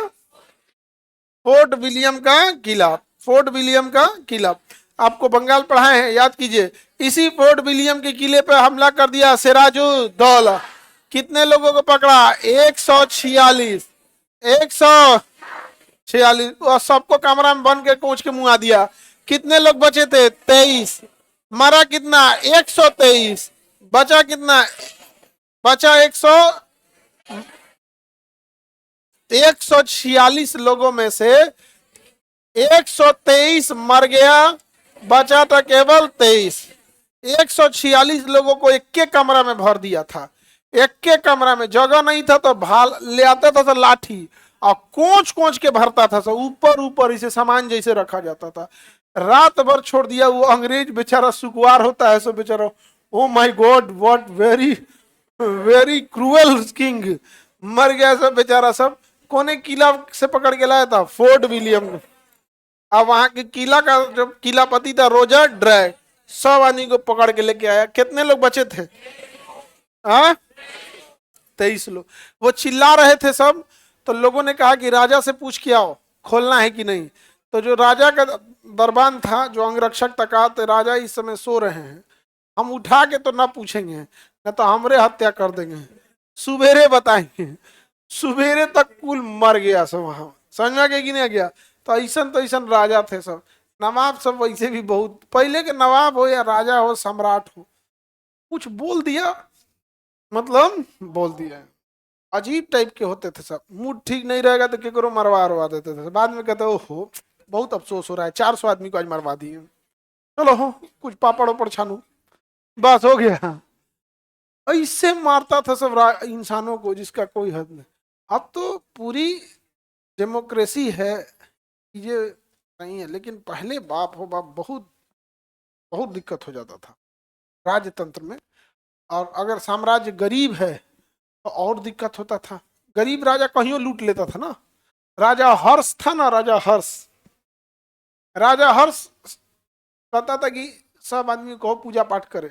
फोर्ट विलियम का किला, फोर्ट विलियम का किला। आपको बंगाल पढ़ाए हैं, याद कीजिए। इसी फोर्ट विलियम के किले पे हमला कर दिया सिराजुद्दौला। कितने लोगों को पकड़ा, 146, 146, और सबको कमरा में बंद के कोच के मुंह आ दिया। कितने लोग बचे थे, 23। मरा कितना, 123। बचा कितना, बचा 146 लोगों में से 123 मर गया, बचा था केवल 23। 146 लोगों को एक के कमरा में भर दिया था। एक के कमरा में जगह नहीं था तो भाल ले आता था, तो लाठी और कोच कोच के भरता था, सब ऊपर ऊपर इसे सामान जैसे रखा जाता था। रात भर छोड़ दिया। वो अंग्रेज बेचारा सुकुवार होता है, सब बेचारा, oh my God what very very cruel king, मर गया सब बेचारा। सब कोने किला से पकड़ के लाया था, फोर्ट विलियम। अब वहां के किला का जो किलापति था रोजर ड्रैग, सब आदमी को पकड़ के लेके आया। कितने लोग बचे थे, 23 लोग। वो चिल्ला रहे थे सब, तो लोगों ने कहा कि राजा से पूछ के आओ खोलना है कि नहीं। तो जो राजा का दरबान था, जो अंगरक्षक था, कहा तो राजा इस समय सो रहे हैं, हम उठा के तो ना पूछेंगे, न तो हमरे हत्या कर देंगे, सुबेरे बताएंगे। सुबेरे तक कुल मर गया सब वहां, समझ में आ गया कि नहीं आ गया। तो ऐसा राजा थे सब। नवाब सब वैसे भी बहुत, पहले के नवाब हो या राजा हो, सम्राट हो, कुछ बोल दिया मतलब बोल दिया। अजीब टाइप के होते थे सब। मूड ठीक नहीं रहेगा तो केकरो मरवा देते थे। बाद में कहते ओहो बहुत अफसोस हो रहा है, 400 आदमी को आज मरवा दिए, चलो हो कुछ पापड़ ओपड़ छानू, बस हो गया। ऐसे मारता था सब इंसानों को जिसका कोई हद नहीं। अब तो पूरी डेमोक्रेसी है, ये नहीं है, लेकिन पहले बाप हो बाप बहुत बहुत दिक्कत हो जाता था राजतंत्र में। और अगर साम्राज्य गरीब है तो और दिक्कत होता था। गरीब राजा कहीं लूट लेता था ना। राजा हर्ष था ना, राजा हर्ष, राजा हर्ष कहता था कि सब आदमी को पूजा पाठ करे।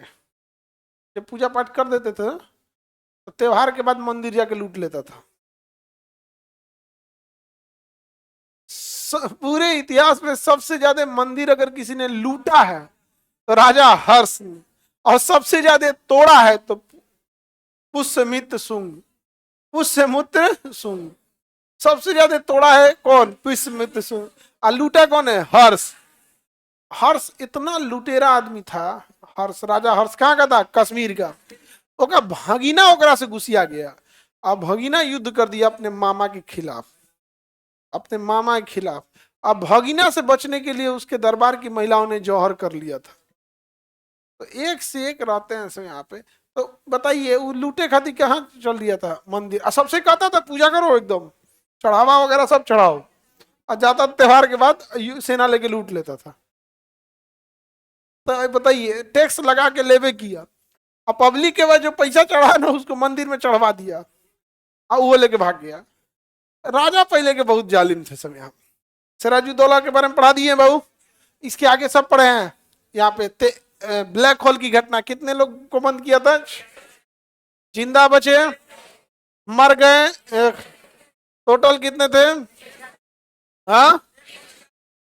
जब पूजा पाठ कर देते थे तो त्योहार के बाद मंदिर जाके लूट लेता था। पूरे इतिहास में सबसे ज्यादा मंदिर अगर किसी ने लूटा है तो राजा हर्ष ने, और सबसे ज्यादा तोड़ा है तो पुष्यमित्र शुंग, पुष्यमित्र शुंग। सबसे ज्यादा तोड़ा है कौन, पुष्यमित्र शुंग। और लूटा कौन है, हर्ष। हर्ष इतना लुटेरा आदमी था। हर्ष, राजा हर्ष कहाँ का था, कश्मीर का। ओका भगीना ओकरा से घुसिया गया। अब भगीना युद्ध कर दिया अपने मामा के खिलाफ, अपने मामा के खिलाफ। अब भगीना से बचने के लिए उसके दरबार की महिलाओं ने जौहर कर लिया था। तो एक से एक रहते हैं सब यहाँ पे। तो बताइए वो लूटे खातिर कहाँ चल दिया था, मंदिर। और सबसे कहता था पूजा करो, एकदम चढ़ावा वगैरह सब चढ़ाओ। और जाता त्योहार के बाद सेना लेके लूट लेता था। तो बताइए टैक्स लगा के लेवे किया, और पब्लिक के बाद जो पैसा चढ़ा ना उसको मंदिर में चढ़वा दिया, और वो लेके भाग गया। राजा पहले के बहुत जालिम थे सब। यहाँ सिराजुद्दौला के बारे में पढ़ा दिए बाबू, इसके आगे सब पढ़े हैं। यहाँ पे ब्लैक होल की घटना, कितने लोग को बंद किया था, जिंदा बचे, मर गए, टोटल कितने थे। हाँ,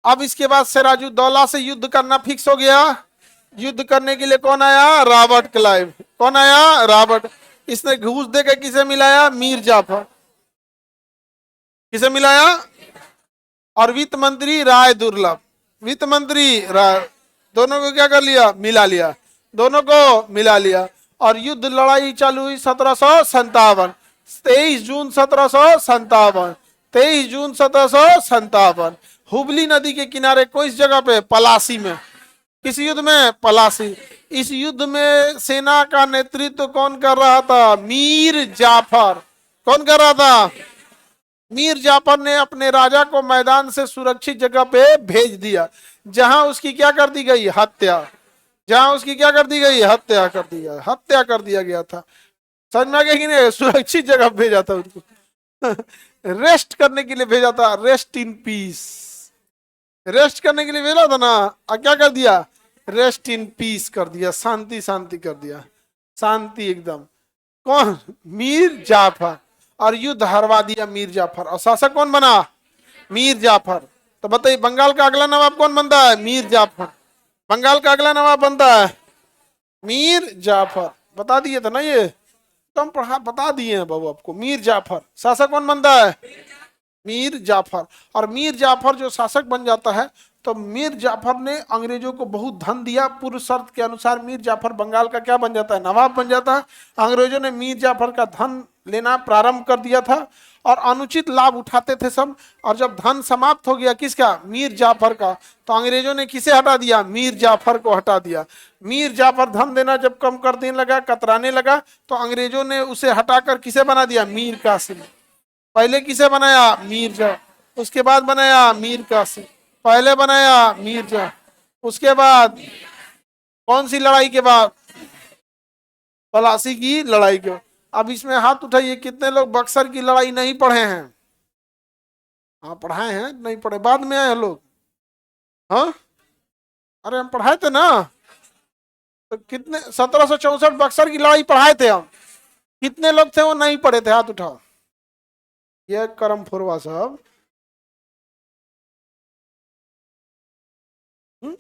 अब इसके बाद सिराजुद्दौला से युद्ध करना फिक्स हो गया। युद्ध करने के लिए कौन आया, रॉबर्ट क्लाइव। कौन आया, रॉबर्ट। इसने घूस देकर किसे मिलाया, मीर जाफर। किसे मिलाया, और वित्त मंत्री राय दुर्लभ। वित्त मंत्री राय, दोनों को क्या कर लिया, मिला लिया, दोनों को मिला लिया। और युद्ध लड़ाई चालू हुई 1757, 23 जून 1757, 23 जून 1757। हुबली नदी के किनारे कोई जगह पे, पलासी में। किस युद्ध में, पलासी। इस युद्ध में सेना का नेतृत्व कौन कर रहा था, मीर जाफर। कौन कर रहा था, मीर जाफर ने अपने राजा को मैदान से सुरक्षित जगह पे भेज दिया, जहां उसकी क्या कर दी गई, हत्या। जहां उसकी क्या कर दी गई, हत्या कर दी गई, हत्या कर दिया गया था। समझ में आ गया कि नहीं, सुरक्षित जगह भेजा था उसको। रेस्ट करने के लिए भेजा था, रेस्ट इन पीस, रेस्ट करने के लिए भेजा था ना, और क्या कर दिया, रेस्ट इन पीस कर दिया, शांति शांति कर दिया, शांति एकदम। कौन, मीर जाफर, और युद्ध हरवा दिया मीर जाफर, और शासक कौन बना, मीर जाफर। तो बताइए बंगाल का अगला नवाब कौन बनता है, मीर जाफर। बंगाल का अगला नवाब बनता है मीर जाफर। बता दिए था ना ये, तो हम पढ़ा बता दिए हैं बाबू आपको, मीर जाफर। शासक कौन बनता है, मीर जाफर। और मीर जाफर जो शासक बन जाता है, तो मीर जाफर ने अंग्रेजों को बहुत धन दिया, पूर्व शर्त के अनुसार मीर जाफर बंगाल का क्या बन जाता है, नवाब बन जाता है। अंग्रेजों ने मीर जाफर का धन लेना प्रारंभ कर दिया था, और अनुचित लाभ उठाते थे सब। और जब धन समाप्त हो गया किसका, मीर जाफर का, तो अंग्रेजों ने किसे हटा दिया, मीर जाफर को हटा दिया। मीर जाफर धन देना जब कम कर देने लगा, कतराने लगा, तो अंग्रेजों ने उसे हटाकर किसे बना दिया, मीर कासिम। पहले किसे बनाया, मीरजा, उसके बाद बनाया मीर कासिम। पहले बनाया मीरजा, उसके बाद कौन सी लड़ाई के बाद, पलासी की लड़ाई के बाद। अब इसमें हाथ उठाइए, कितने लोग बक्सर की लड़ाई नहीं पढ़े हैं, हाँ पढ़ाए हैं, नहीं पढ़े बाद में आए हैं लोग, हाँ अरे हम पढ़ाए थे ना। तो कितने, 1764 बक्सर की लड़ाई पढ़ाए थे हम, कितने लोग थे वो नहीं पढ़े थे, हाथ उठाओ। ये करम फुरवा साहब, हम्म?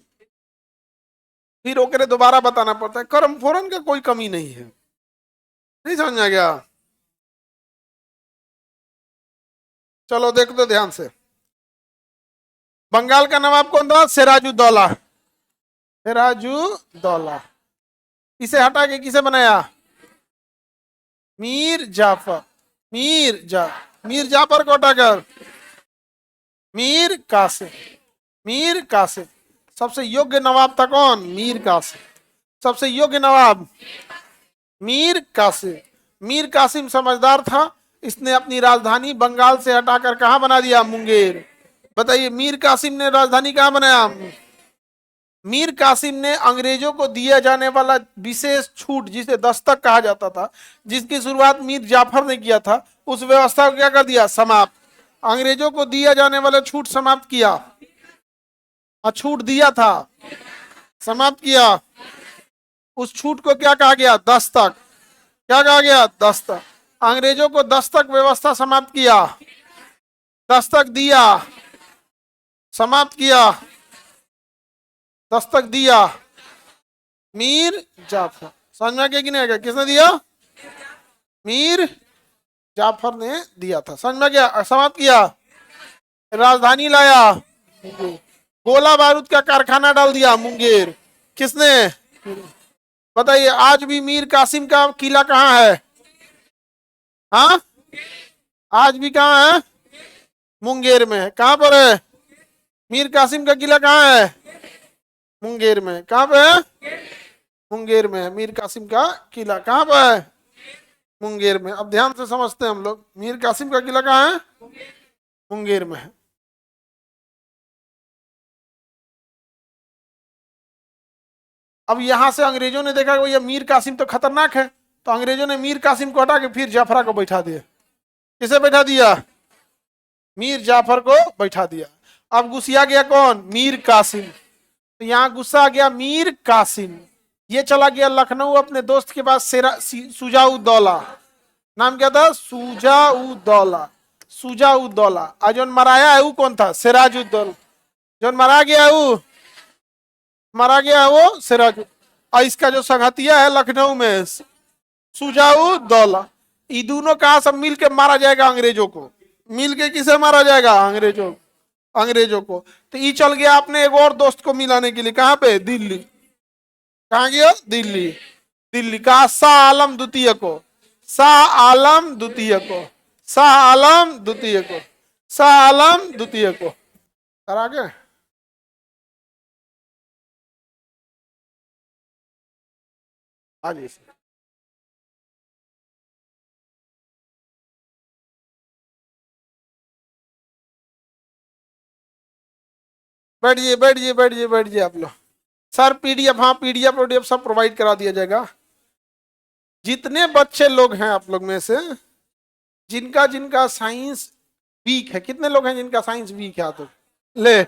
फिर ओकरे दोबारा बताना पड़ता है, कर्म फोरन का कोई कमी नहीं है, नहीं समझ में आ गया। चलो देख दो ध्यान से, बंगाल का नवाब कौन था, सिराजुद्दौला, सिराजुद्दौला। इसे हटा के किसे बनाया, मीर जाफर, मीर जाफर को हटाकर मीर कासिम, मीर कासिम। सबसे योग्य नवाब था कौन, मीर कासिम, सबसे योग्य नवाब मीर कासिम। मीर कासिम समझदार था, इसने अपनी राजधानी बंगाल से हटाकर कहां बना दिया, मुंगेर। बताइए मीर कासिम ने राजधानी कहां बनाया, मीर कासिम ने अंग्रेजों को दिया जाने वाला विशेष छूट, जिसे दस्तक कहा जाता था, जिसकी शुरुआत मीर जाफर ने किया था, उस व्यवस्था को क्या कर दिया, समाप्त। अंग्रेजों को दिया जाने वाला छूट समाप्त किया, छूट दिया था, समाप्त किया। उस छूट को क्या कहा गया, दस्तक। क्या कहा गया, दस्तक। अंग्रेजों को दस्तक व्यवस्था समाप्त किया, दस्तक दिया, समाप्त किया, दस्तक दिया मीर जाफर। समझ में आ गया कि नहीं आ गया, किसने दिया, मीर जाफर ने दिया था, समझ में आ गया। समाप्त किया, राजधानी लाया, गोला बारूद का कारखाना डाल दिया मुंगेर, किसने, बताइए। आज भी मीर कासिम का किला कहाँ है, हाँ आज भी कहाँ है, मुंगेर में है। कहाँ पर है, मीर कासिम का किला कहाँ है, मुंगेर में। कहाँ पे है, मुंगेर में है मीर कासिम का किला। कहाँ पे है, मुंगेर में। अब ध्यान से समझते हैं हम लोग, मीर कासिम का किला कहाँ है, मुंगेर में है। अब यहां से अंग्रेजों ने देखा कि ये मीर कासिम तो खतरनाक है, तो अंग्रेजों ने मीर कासिम को हटा के फिर जाफरा को बैठा दिया। किसे बैठा दिया, मीर जाफर को बैठा दिया। अब गुस्सिया गया कौन, मीर कासिम। तो यहाँ गुस्सा आ गया मीर कासिम, ये चला गया लखनऊ अपने दोस्त के पास, सुजाउद्दौला। नाम क्या था, सुजाउद्दौला, सुजाउद्दौला। और जो मराया है वो कौन था, सिराजुद्दौला। जो मारा गया है वो, मारा गया है वो सिराज। और इसका जो संगतिया है लखनऊ में, सुजाउद्दौला। ये दोनों कहा सब मिल के मारा जाएगा अंग्रेजों को, मिल के किसे मारा जाएगा, अंग्रेजों, अंग्रेजों को। तो ये चल गया अपने एक और दोस्त को मिलाने के लिए, कहाँ पे, दिल्ली। कहाँ गया, दिल्ली। दिल्ली कहा, शाह आलम द्वितीय को, शाह आलम द्वितीय को, शाह आलम द्वितीय को, शाह आलम द्वितीय को। सर आगे, आगे। बैठिए बैठिए बैठिए बैठिए आप लोग। सर पीडीएफ, हाँ पीडीएफ पीडीएफ सब प्रोवाइड करा दिया जाएगा। जितने बच्चे लोग हैं आप लोग में से जिनका जिनका साइंस वीक है, कितने लोग हैं जिनका साइंस वीक है? तो ले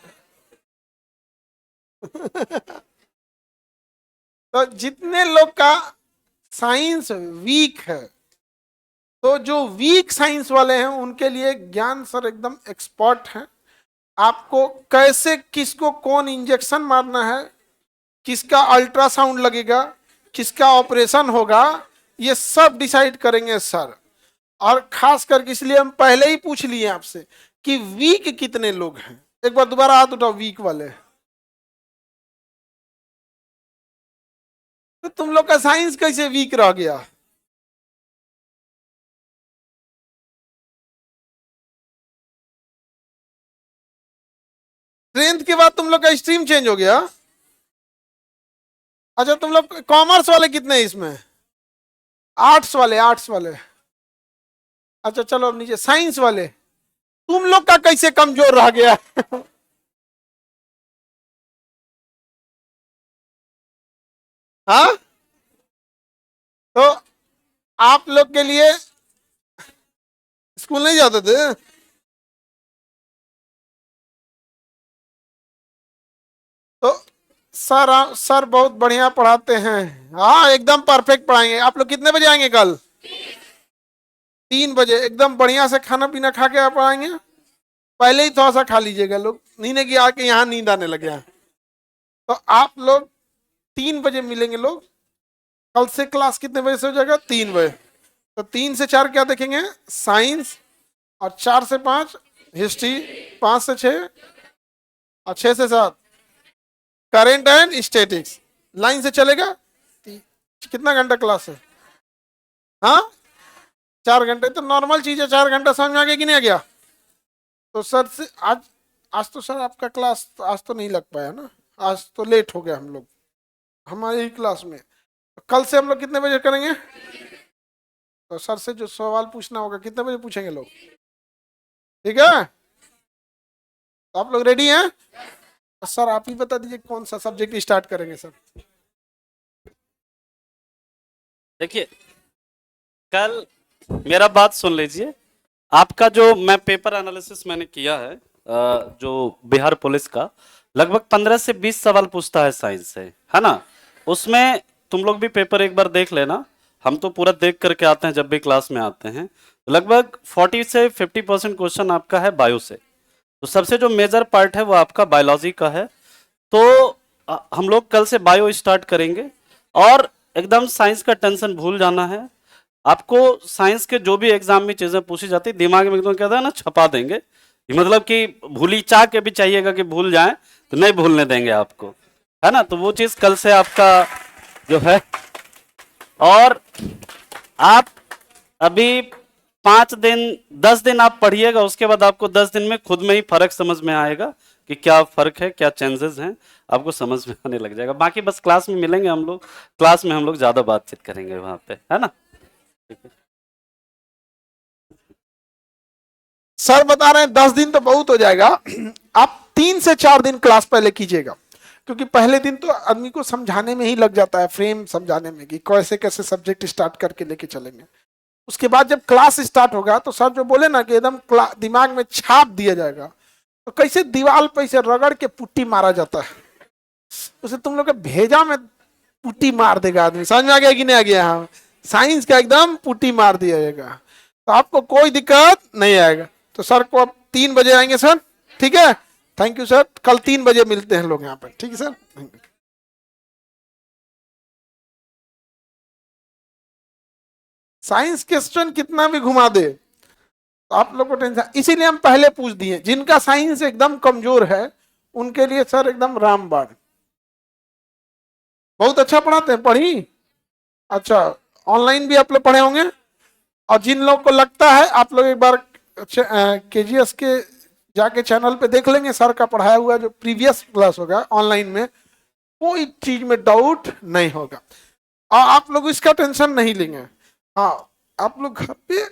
तो जितने लोग का साइंस वीक है, तो जो वीक साइंस वाले हैं उनके लिए ज्ञान सर एकदम एक्सपर्ट हैं। आपको कैसे किसको कौन इंजेक्शन मारना है, किसका अल्ट्रासाउंड लगेगा, किसका ऑपरेशन होगा, ये सब डिसाइड करेंगे सर। और खास करके इसलिए हम पहले ही पूछ लिए आपसे कि वीक कितने लोग हैं। एक बार दोबारा हाथ उठाओ वीक वाले। तो तुम लोग का साइंस कैसे वीक रह गया? टेंथ के बाद तुम लोग का स्ट्रीम चेंज हो गया? अच्छा तुम लोग कॉमर्स वाले कितने हैं इसमें? आर्ट्स वाले, आर्ट्स वाले। अच्छा चलो अब नीचे साइंस वाले, तुम लोग का कैसे कमजोर रह गया? हाँ, तो आप लोग के लिए स्कूल नहीं जाते थे? तो सर बहुत बढ़िया पढ़ाते हैं। हाँ एकदम परफेक्ट पढ़ाएंगे। आप लोग कितने बजे आएंगे कल? 3 बजे एकदम बढ़िया से खाना पीना खा के आप आएंगे। पहले ही थोड़ा सा खा लीजिएगा लोग, नींद की आके यहाँ नींद आने लगे हैं। तो आप लोग 3 बजे मिलेंगे लोग। कल से क्लास कितने बजे से हो जाएगा? 3 बजे। तो 3 से 4 क्या देखेंगे? साइंस। और 4 से 5 हिस्ट्री। 5 से 6 और 6 से 7 करेंट एंड स्टेटिक्स। लाइन से चलेगा। कितना घंटा क्लास है? हाँ 4 घंटे। तो नॉर्मल चीज है, 4 घंटा समझ में आ गया कि नहीं आ गया? तो सर से आज तो सर आपका क्लास आज तो नहीं लग पाया ना, आज तो लेट हो गया हम लोग हमारे ही क्लास में। तो कल से हम लोग कितने बजे करेंगे? तो सर से जो सवाल पूछना होगा कितने बजे पूछेंगे लोग? ठीक है, तो आप लोग रेडी हैं? तो सर आप ही बता दीजिए कौन सा सब्जेक्ट स्टार्ट करेंगे सर? देखिए कल मेरा बात सुन लीजिए। आपका जो मैं पेपर एनालिसिस मैंने किया है, जो बिहार पुलिस का लगभग 15 से 20 सवाल पूछता है साइंस से, है ना? उसमें तुम लोग भी पेपर एक बार देख लेना। हम तो पूरा देख करके आते हैं जब भी क्लास में आते हैं। लगभग 40 से 50% क्वेश्चन आपका है बायो से। तो सबसे जो मेजर पार्ट है वो आपका बायोलॉजी का है। तो हम लोग कल से बायो स्टार्ट करेंगे और एकदम साइंस का टेंशन भूल जाना है। आपको साइंस के जो भी एग्जाम में चीजें पूछी जाती है दिमाग में एकदम कहता है ना छपा देंगे। ये मतलब कि भूली चाह के भी चाहिएगा कि भूल जाएं तो नहीं भूलने देंगे आपको, है ना? तो वो चीज कल से आपका जो है। और आप अभी 5 दिन 10 दिन आप पढ़िएगा, उसके बाद आपको 10 दिन में खुद में ही फर्क समझ में आएगा कि क्या फर्क है, क्या चेंजेस हैं, आपको समझ में आने लग जाएगा। बाकी बस क्लास में मिलेंगे हम लोग, क्लास में हम लोग ज्यादा बातचीत करेंगे वहां पे, है ना? सर बता रहे हैं 10 दिन तो बहुत हो जाएगा। आप 3 से 4 दिन क्लास पहले कीजिएगा, क्योंकि पहले दिन तो आदमी को समझाने में ही लग जाता है, फ्रेम समझाने में कि कैसे कैसे सब्जेक्ट स्टार्ट करके लेके चलेंगे। उसके बाद जब क्लास स्टार्ट होगा तो सर जो बोले ना कि एकदम दिमाग में छाप दिया जाएगा, तो कैसे दीवार पे से रगड़ के पुट्टी मारा जाता है, उसे तुम लोग के भेजा में पुट्टी मार देगा आदमी। समझ में आ गया कि नहीं आ गया? हाँ, साइंस का एकदम पुट्टी मार दिया जाएगा, तो आपको कोई दिक्कत नहीं आएगा। तो सर को अब 3 बजे आएंगे सर, ठीक है? थैंक यू सर, कल 3 बजे मिलते हैं लोग यहाँ पर, ठीक है sir? Thank you. Science question कितना भी घुमा दे तो आप लोग को टेंशन, इसीलिए हम पहले पूछ दिए। जिनका साइंस एकदम कमजोर है उनके लिए सर एकदम रामबाण। बहुत अच्छा पढ़ाते हैं, पढ़ी? अच्छा, ऑनलाइन भी आप लोग पढ़े होंगे। और जिन लोग को लगता है आप लोग एक बार केजीएस के जाके चैनल पे देख लेंगे, सर का पढ़ाया हुआ जो प्रीवियस क्लास होगा ऑनलाइन में, कोई चीज में डाउट नहीं होगा और आप लोग इसका टेंशन नहीं लेंगे। हाँ, आप लोग घर पे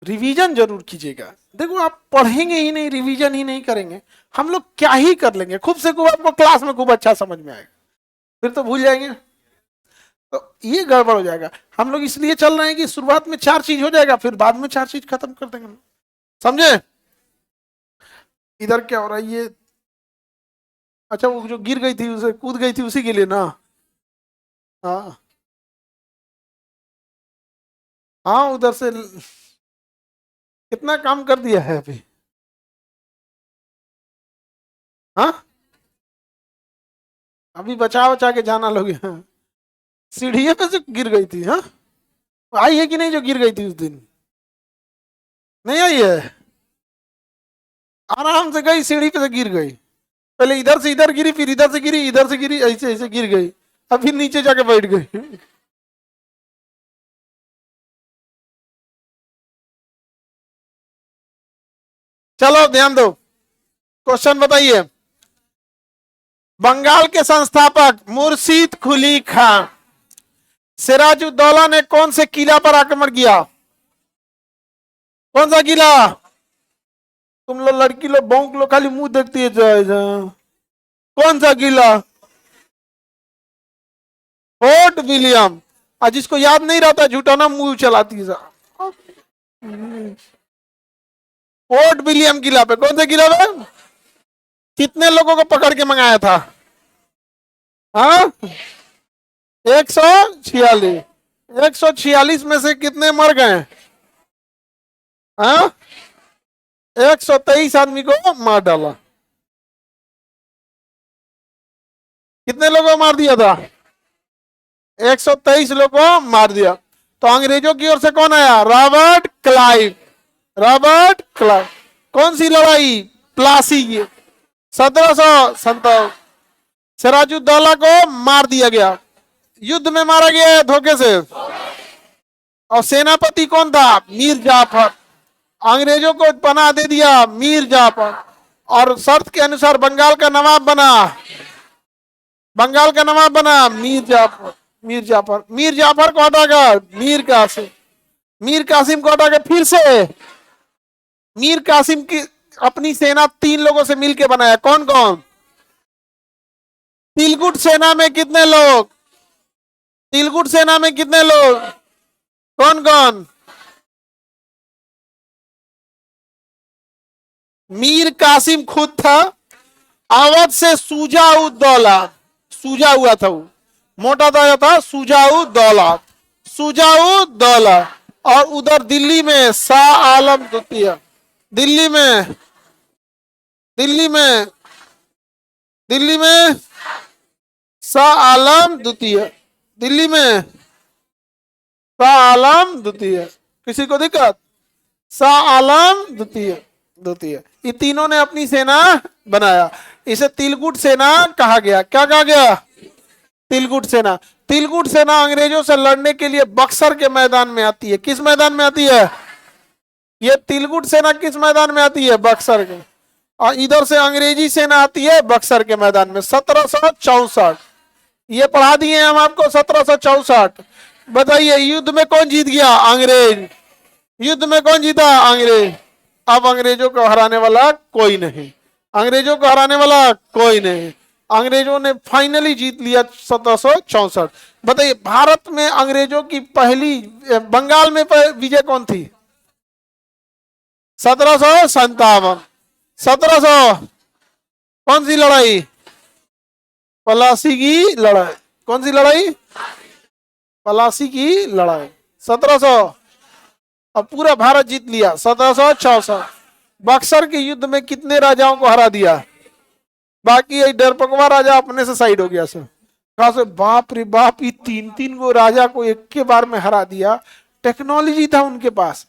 रिवीजन जरूर कीजिएगा। देखो आप पढ़ेंगे ही नहीं, रिवीजन ही नहीं करेंगे, हम लोग क्या ही कर लेंगे, खूब से खूब आपको क्लास में खूब अच्छा समझ में आएगा, फिर तो भूल जाएंगे, तो ये गड़बड़ हो जाएगा। हम लोग इसलिए चल रहे हैं कि शुरुआत में 4 चीज हो जाएगा, फिर बाद में 4 चीज खत्म कर देंगे, समझे। इधर क्या हो रहा है ये, अच्छा वो जो गिर गई थी उसे कूद गई थी उसी के लिए ना, हाँ हाँ उधर से कितना काम कर दिया है अभी, हाँ अभी बचा बचा के जाना लोग, हाँ सीढ़ियों पे से गिर गई थी, हाँ आई है कि नहीं जो गिर गई थी उस दिन, नहीं आई है, आराम से गई सीढ़ी पे से गिर गई, पहले इधर से इधर गिरी, फिर इधर से गिरी, इधर से गिरी, ऐसे ऐसे गिर गई, अब फिर नीचे जाके बैठ गई। चलो ध्यान दो, क्वेश्चन बताइए। बंगाल के संस्थापक मुर्शीद कुली खान सिराजुद्दौला ने कौन से किला पर आक्रमण किया, कौन सा किला, तुम लोग लड़की लोग बौक लोग खाली मुंह देखती है, कौन सा किला, फोर्ट विलियम, और जिसको याद नहीं रहता झूठा ना मुंह चलाती है, फोर्ट विलियम किला पे, कौन से किला पे, कितने लोगों को पकड़ के मंगाया था, हाँ 146, 146 में से कितने मर गए, हाँ 123 आदमी को मार डाला, कितने लोगों को मार दिया था, 123 लोगों को मार दिया। तो अंग्रेजों की ओर से कौन आया, रॉबर्ट क्लाइव, रॉबर्ट क्लाइव, कौन सी लड़ाई, प्लासी की, 1757, सिराजुद्दौला को मार दिया गया, युद्ध में मारा गया धोखे से, और सेनापति कौन था, मीर जाफर, अंग्रेजों को पनाह दे दिया मीर जाफर, और शर्त के अनुसार बंगाल का नवाब बना, बंगाल का नवाब बना मीर जाफर, मीर जाफर, मीर जाफर को हटाकर मीर कासिम, मीर कासिम को हटाकर फिर से मीर कासिम की अपनी सेना 3 लोगों से मिलकर बनाया, कौन कौन, तिलकुट सेना में कितने लोग, तिलकुट सेना में कितने लोग, कौन कौन, मीर कासिम खुद था, अवध से सुजाउद्दौला, सूजा हुआ था वो, मोटा ताजा था, सुजाउद्दौला, सुजाउद्दौला, और उधर दिल्ली में शाह आलम द्वितीय, दिल्ली में, दिल्ली में, दिल्ली में शाह आलम द्वितीय, दिल्ली में शाह आलम द्वितीय, किसी को दिक्कत, शाह आलम द्वितीय, द्वितीय, ये तीनों ने अपनी सेना बनाया, इसे तिलकुट सेना कहा गया, क्या कहा गया, तिलकुट सेना। तिलकुट सेना अंग्रेजों से लड़ने के लिए बक्सर के मैदान में आती है, किस मैदान में आती है, ये तिलकुट सेना किस मैदान में आती है, बक्सर के, और इधर से अंग्रेजी सेना आती है बक्सर के मैदान में, 1764, ये पढ़ा दिए हम आपको 1764। बताइए युद्ध में कौन जीत गया, अंग्रेज, युद्ध में कौन जीता, अंग्रेज, अब अंग्रेजों को हराने वाला कोई नहीं, अंग्रेजों को हराने वाला कोई नहीं, अंग्रेजों ने फाइनली जीत लिया 1764। बताइए भारत में अंग्रेजों की पहली, बंगाल में विजय कौन थी, 1757, 1700 कौन सी लड़ाई, पलासी की लड़ाई, कौन सी लड़ाई, पलासी की लड़ाई, 1700, अब पूरा भारत जीत लिया 1764। बक्सर के युद्ध में कितने राजाओं को हरा दिया, बाकी ये डरपकवा राजा अपने से साइड हो गया सर, कहा से बाप रे बाप, ये 3-3 गो राजा को एक के बार में हरा दिया, टेक्नोलॉजी था उनके पास,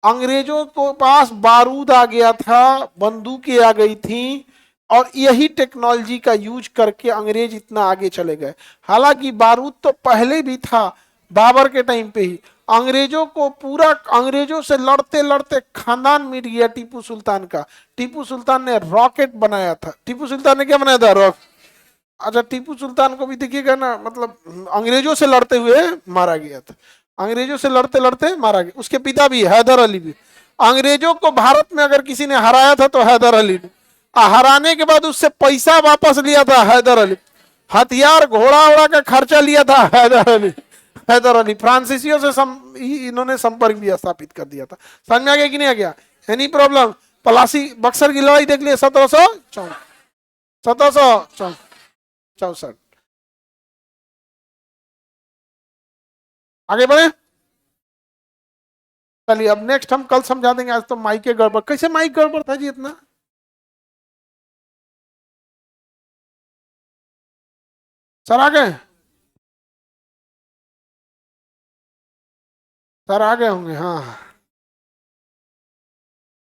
अंग्रेजों को पास बारूद आ गया था, बंदूकें आ गई थी, और यही टेक्नोलॉजी का यूज करके अंग्रेज इतना आगे चले गए। हालांकि बारूद तो पहले भी था, बाबर के टाइम पे ही, अंग्रेजों को पूरा, अंग्रेजों से लड़ते लड़ते खानदान मिट गया टीपू सुल्तान का। टीपू सुल्तान ने रॉकेट बनाया था, टीपू सुल्तान ने क्या बनाया था, रॉकेट। अच्छा टीपू सुल्तान को भी देखिएगा ना, मतलब अंग्रेजों से लड़ते हुए मारा गया था। अंग्रेजों से लड़ते लड़ते मारा गया। उसके पिता भी हैदर अली भी। अंग्रेजों को भारत में अगर किसी ने हराया था तो हैदर अली ने, हराने के बाद उससे पैसा वापस लिया था हैदर अली, हथियार घोड़ा वोड़ा का खर्चा लिया था हैदर अली। हैदर अली फ्रांसीसियों से इन्होंने संपर्क भी स्थापित कर दिया था। समझ में आ गया कि नहीं आ गया? Any problem? पलासी बक्सर की लड़ाई देख लिए 1764। आगे बढ़े, चलिए अब नेक्स्ट हम कल समझा देंगे। आज तो माइक के गड़बड़, कैसे माइक गड़बड़ था जी इतना? सर आ गए? सर आ गए होंगे, हाँ।